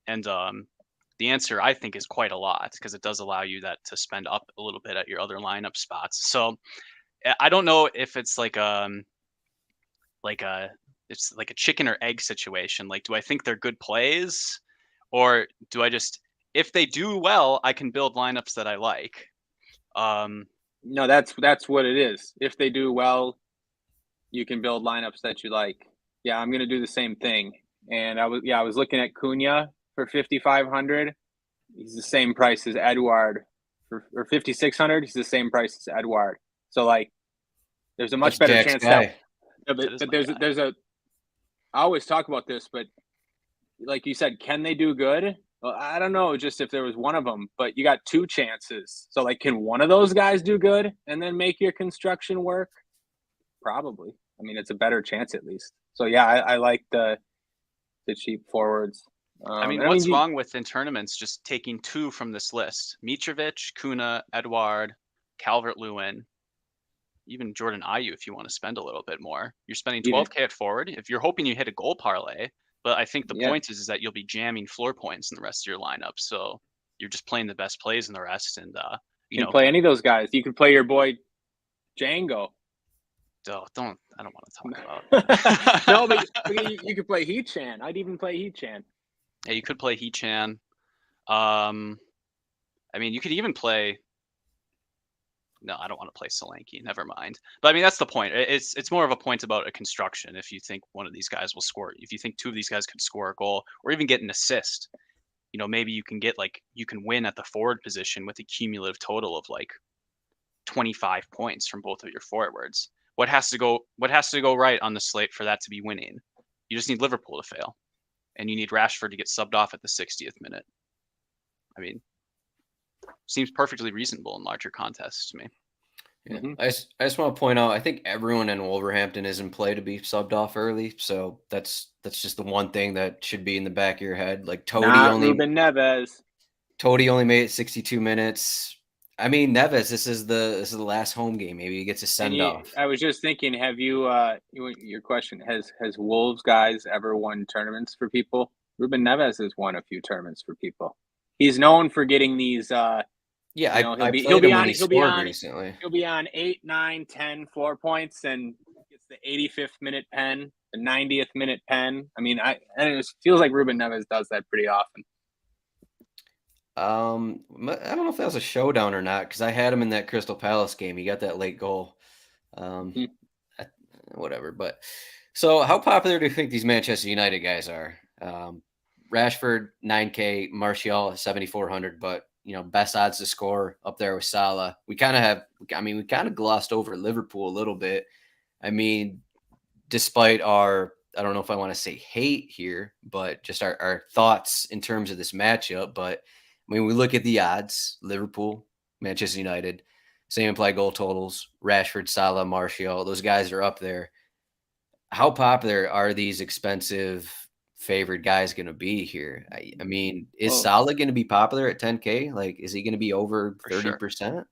And the answer, I think, is quite a lot because it does allow you to spend up a little bit at your other lineup spots. So I don't know if it's like it's like a chicken or egg situation. Like, do I think they're good plays, or do I just, if they do well, I can build lineups that I like? No, that's what it is. If they do well, you can build lineups that you like. Yeah, I'm gonna do the same thing. And I was looking at Cunha for 5,500. He's the same price as Edouard or 5,600. He's the same price as Edouard. So like, there's a much better Jack's chance guy. but there's a. I always talk about this, but like you said, can they do good? Well, I don't know, just if there was one of them, but you got two chances. So like, can one of those guys do good and then make your construction work? Probably. I mean, it's a better chance at least. So yeah, I like the cheap forwards. What's wrong with in tournaments just taking two from this list? Mitrovic, Cunha, Edouard, Calvert-Lewin, even Jordan Ayew if you want to spend a little bit more. You're spending 12K at forward. If you're hoping you hit a goal parlay, but I think the point is that you'll be jamming floor points in the rest of your lineup. So you're just playing the best plays in the rest. And you can play any of those guys. You can play your boy Django. Oh, I don't want to talk about. No, but you could play He-Chan. I'd even play He-Chan. Yeah, you could play He-Chan. I mean, you could even play. No, I don't want to play Solanke. Never mind. But I mean, that's the point. It's more of a point about a construction. If you think one of these guys will score, if you think two of these guys could score a goal or even get an assist, maybe you can you can win at the forward position with a cumulative total of like 25 points from both of your forwards. What has to go right on the slate for that to be winning? You just need Liverpool to fail, and you need Rashford to get subbed off at the 60th minute. I mean, seems perfectly reasonable in larger contests to me. Yeah. Mm-hmm. I just want to point out, I think everyone in Wolverhampton is in play to be subbed off early, so that's just the one thing that should be in the back of your head. Like Ruben Neves. Tody only made it 62 minutes. I mean, Neves, this is the last home game. Maybe he gets a send off. I was just thinking, have you? Your question has Wolves guys ever won tournaments for people? Ruben Neves has won a few tournaments for people. He's known for getting these. Yeah, You know, I played him when he scored recently. He'll be on 8, 9, 10 floor points, and gets the 85th minute pen, the 90th minute pen. I mean, and it feels like Ruben Neves does that pretty often. I don't know if that was a showdown or not because I had him in that Crystal Palace game. He got that late goal. Whatever. But so, how popular do you think these Manchester United guys are? Rashford 9K, Martial 7,400, but best odds to score up there with Salah. We kind of glossed over Liverpool a little bit. I mean, despite our, I don't know if I want to say hate here, but just our thoughts in terms of this matchup. But I mean, we look at the odds: Liverpool, Manchester United, same implied goal totals. Rashford, Salah, Martial, those guys are up there. How popular are these expensive favored guys going to be here? I mean, is Salah going to be popular at 10K? Like, is he going to be over 30%? Sure.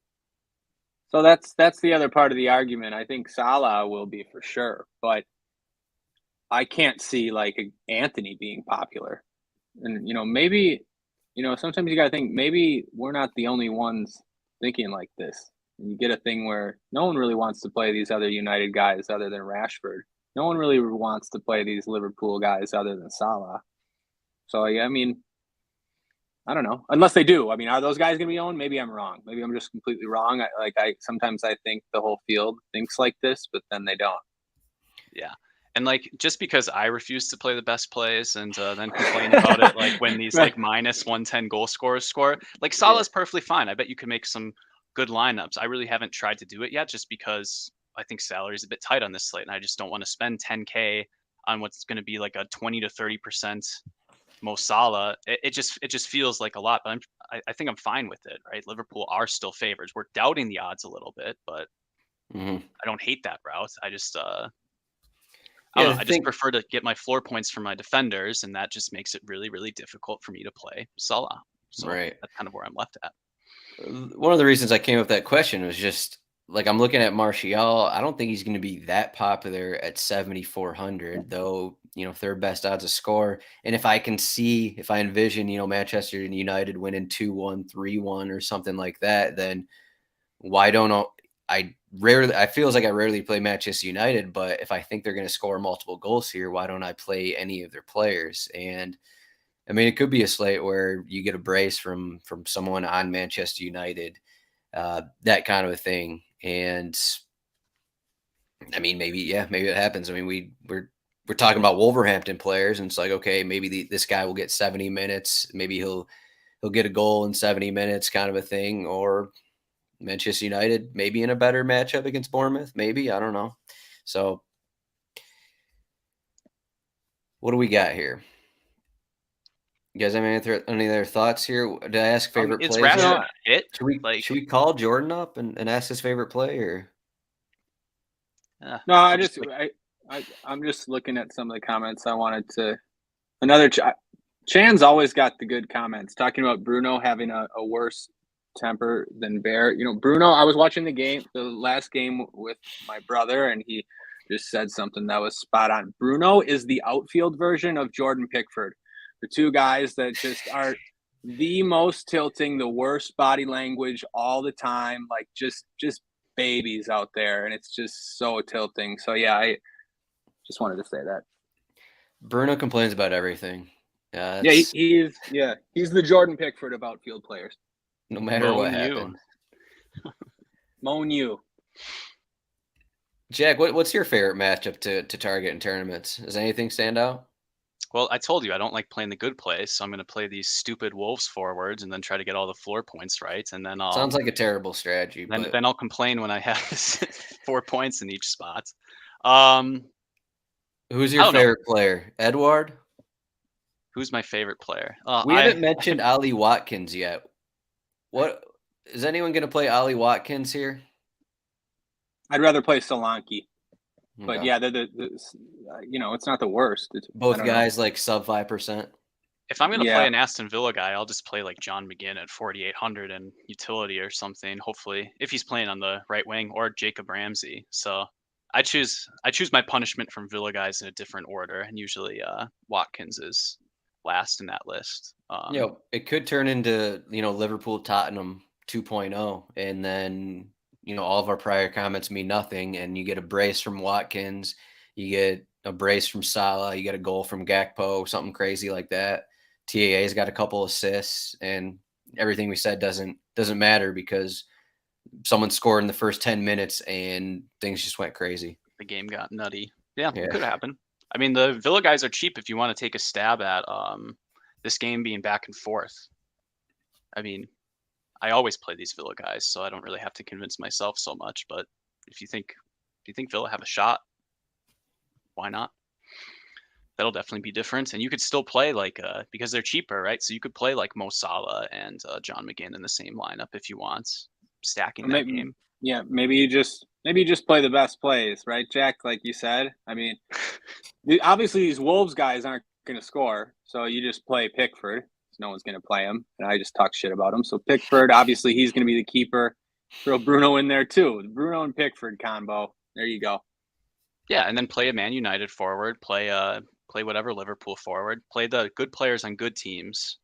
So that's the other part of the argument. I think Salah will be for sure, but I can't see like Anthony being popular. And maybe sometimes you got to think maybe we're not the only ones thinking like this. And you get a thing where no one really wants to play these other United guys other than Rashford. No one really wants to play these Liverpool guys other than Salah. So, yeah, I mean, I don't know. Unless they do. I mean, are those guys going to be owned? Maybe I'm wrong. Maybe I'm just completely wrong. Sometimes I think the whole field thinks like this, but then they don't. Yeah. And like, just because I refuse to play the best plays and then complain about it, like when these like minus 110 goal scorers score, like Salah's perfectly fine. I bet you could make some good lineups. I really haven't tried to do it yet just because I think salary is a bit tight on this slate and I just don't want to spend 10K on what's going to be like a 20 to 30% Mo Salah. It just feels like a lot, but I think I'm fine with it, right? Liverpool are still favorites. We're doubting the odds a little bit, but I don't hate that route. I just I just prefer to get my floor points from my defenders, and that just makes it really, really difficult for me to play Salah. So that's kind of where I'm left at. One of the reasons I came up with that question was just like I'm looking at Martial. I don't think he's going to be that popular at 7,400, though. Third best odds to score. And if I envision, Manchester United winning 2-1, 3-1, or something like that, then why don't I feels like I rarely play Manchester United, but if I think they're going to score multiple goals here, why don't I play any of their players? And I mean, it could be a slate where you get a brace from someone on Manchester United, that kind of a thing. And I mean, maybe it happens. I mean, we're talking about Wolverhampton players, and it's like, okay, maybe this guy will get 70 minutes. Maybe he'll get a goal in 70 minutes, kind of a thing. Or Manchester United maybe in a better matchup against Bournemouth. Maybe, I don't know. So, what do we got here? You guys have any other thoughts here? Did I ask favorite is plays? Rashford it? Should we call Jordan up and ask his favorite play? Or? No, I'm just looking at some of the comments. I wanted to Chan's always got the good comments talking about Bruno having a worse temper than Bear. Bruno, I was watching the last game with my brother, and he just said something that was spot on. Bruno is the outfield version of Jordan Pickford. The two guys that just are the most tilting, the worst body language all the time, like just babies out there, and it's just so tilting. So yeah, I just wanted to say that. Bruno complains about everything. He's the Jordan Pickford of outfield players. No matter what happens. Moan you. Jack, what's your favorite matchup to target in tournaments? Does anything stand out? Well, I told you I don't like playing the good plays, so I'm going to play these stupid Wolves forwards and then try to get all the floor points right, and then sounds like a terrible strategy. Then I'll complain when I have 4 points in each spot. Who's your favorite player? Edouard? Who's my favorite player? We haven't mentioned Ollie Watkins yet. What is anyone going to play Ollie Watkins here? I'd rather play Solanke. But yeah, it's not the worst. Both guys like sub 5%. If I'm going to Yeah. play an Aston Villa guy, I'll just play like John McGinn at 4,800 and utility or something. Hopefully, if he's playing on the right wing, or Jacob Ramsey. So I choose my punishment from Villa guys in a different order, and usually Watkins is last in that list. It could turn into Liverpool Tottenham 2.0, and then all of our prior comments mean nothing, and you get a brace from Watkins, you get a brace from Salah, you get a goal from Gakpo, something crazy like that. TAA's got a couple assists, and everything we said doesn't matter because someone scored in the first 10 minutes and things just went crazy. The game got nutty. Yeah. It could happen. I mean, the Villa guys are cheap if you want to take a stab at this game being back and forth. I mean, I always play these Villa guys, so I don't really have to convince myself so much. But if you think Villa have a shot, why not? That'll definitely be different. And you could still play like because they're cheaper, right? So you could play like Mo Salah and John McGinn in the same lineup if you want, stacking that game. Yeah, maybe you just play the best plays, right, Jack? Like you said. I mean, obviously these Wolves guys aren't going to score, so you just play Pickford. No one's going to play him, and I just talk shit about him. So Pickford, obviously, he's going to be the keeper. Throw Bruno in there too. The Bruno and Pickford combo. There you go. Yeah, and then play a Man United forward. Play whatever Liverpool forward. Play the good players on good teams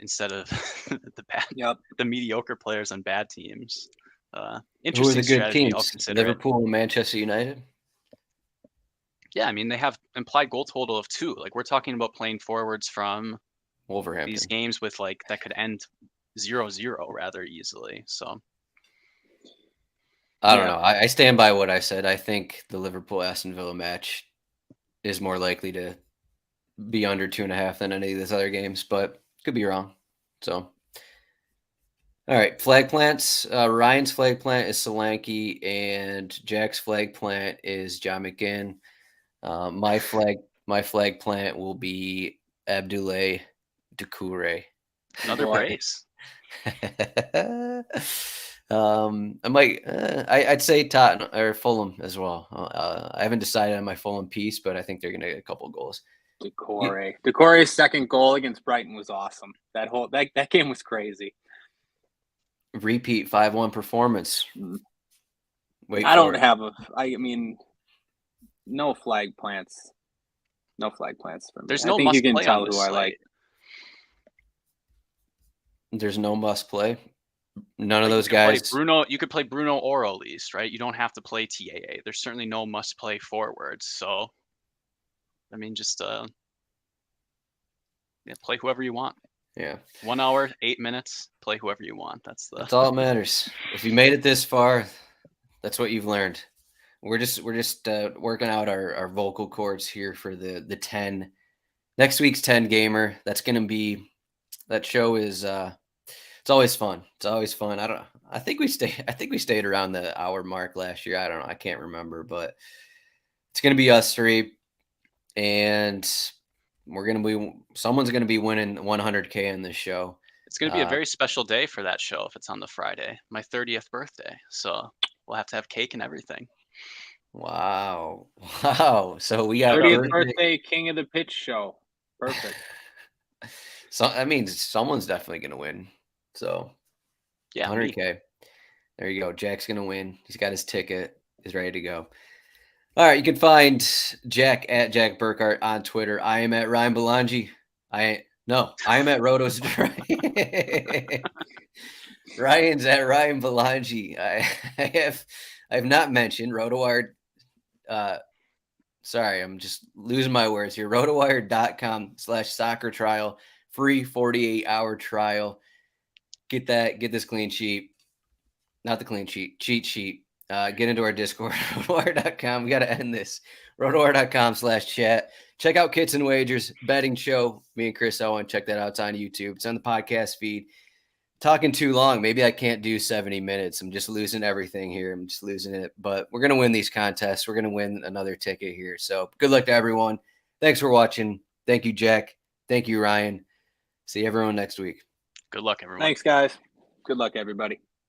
instead of the mediocre players on bad teams. Interesting Who are the good teams? Liverpool and Manchester United. Yeah, I mean they have implied goal total of 2. Like we're talking about playing forwards from Wolverhampton. These games with like that could end 0-0 rather easily. So I don't know. I stand by what I said. I think the Liverpool Aston Villa match is more likely to be under 2.5 than any of these other games, but could be wrong. So, all right, flag plants. Ryan's flag plant is Solanke, and Jack's flag plant is John McGinn. My flag plant will be Abdoulaye Doucouré. Another brace. I'd say Tottenham or Fulham as well. I haven't decided on my Fulham piece, but I think they're gonna get a couple goals. Doucouré's second goal against Brighton was awesome. That game was crazy. Repeat 5-1 performance. I mean, no flag plants. No flag plants for me. There's no I think must you can play tell on this who I slate. like. There's no must play. None of those guys. You could play Bruno or Elise, right? You don't have to play TAA. There's certainly no must play forwards. So, I mean, just play whoever you want. Yeah. 1 hour, 8 minutes. Play whoever you want. That's all that matters. If you made it this far, that's what you've learned. We're just working out our vocal cords here for the 10 next week's 10 gamer. That's gonna be that show is it's always fun. I think we stayed around the hour mark last year. I don't know. I can't remember, but it's gonna be us 3, and someone's gonna be winning 100K in this show. It's gonna be a very special day for that show if it's on the Friday, my 30th birthday. So we'll have to have cake and everything. Wow. So we got 30th birthday King of the Pitch show. Perfect. So that means someone's definitely gonna win. So yeah, 100K. There you go. Jack's gonna win. He's got his ticket. He's ready to go. All right, you can find Jack at Jack Burkart on Twitter. I am at Ryan Belongia. I am at Rotos. Ryan's at Ryan Belongia. I have not mentioned RotoWire. Sorry, I'm just losing my words here. RotoWire.com/soccer trial, free 48-hour trial. Get this clean sheet. Not the clean sheet, cheat sheet. Get into our Discord, RotoWire.com. We got to end this. RotoWire.com/chat. Check out Kits and Wagers, betting show. Me and Chris Owen. Check that out. It's on YouTube. It's on the podcast feed. Talking too long. Maybe I can't do 70 minutes. I'm just losing everything here. I'm just losing it. But we're going to win these contests. We're going to win another ticket here. So good luck to everyone. Thanks for watching. Thank you, Jack. Thank you, Ryan. See everyone next week. Good luck, everyone. Thanks, guys. Good luck, everybody.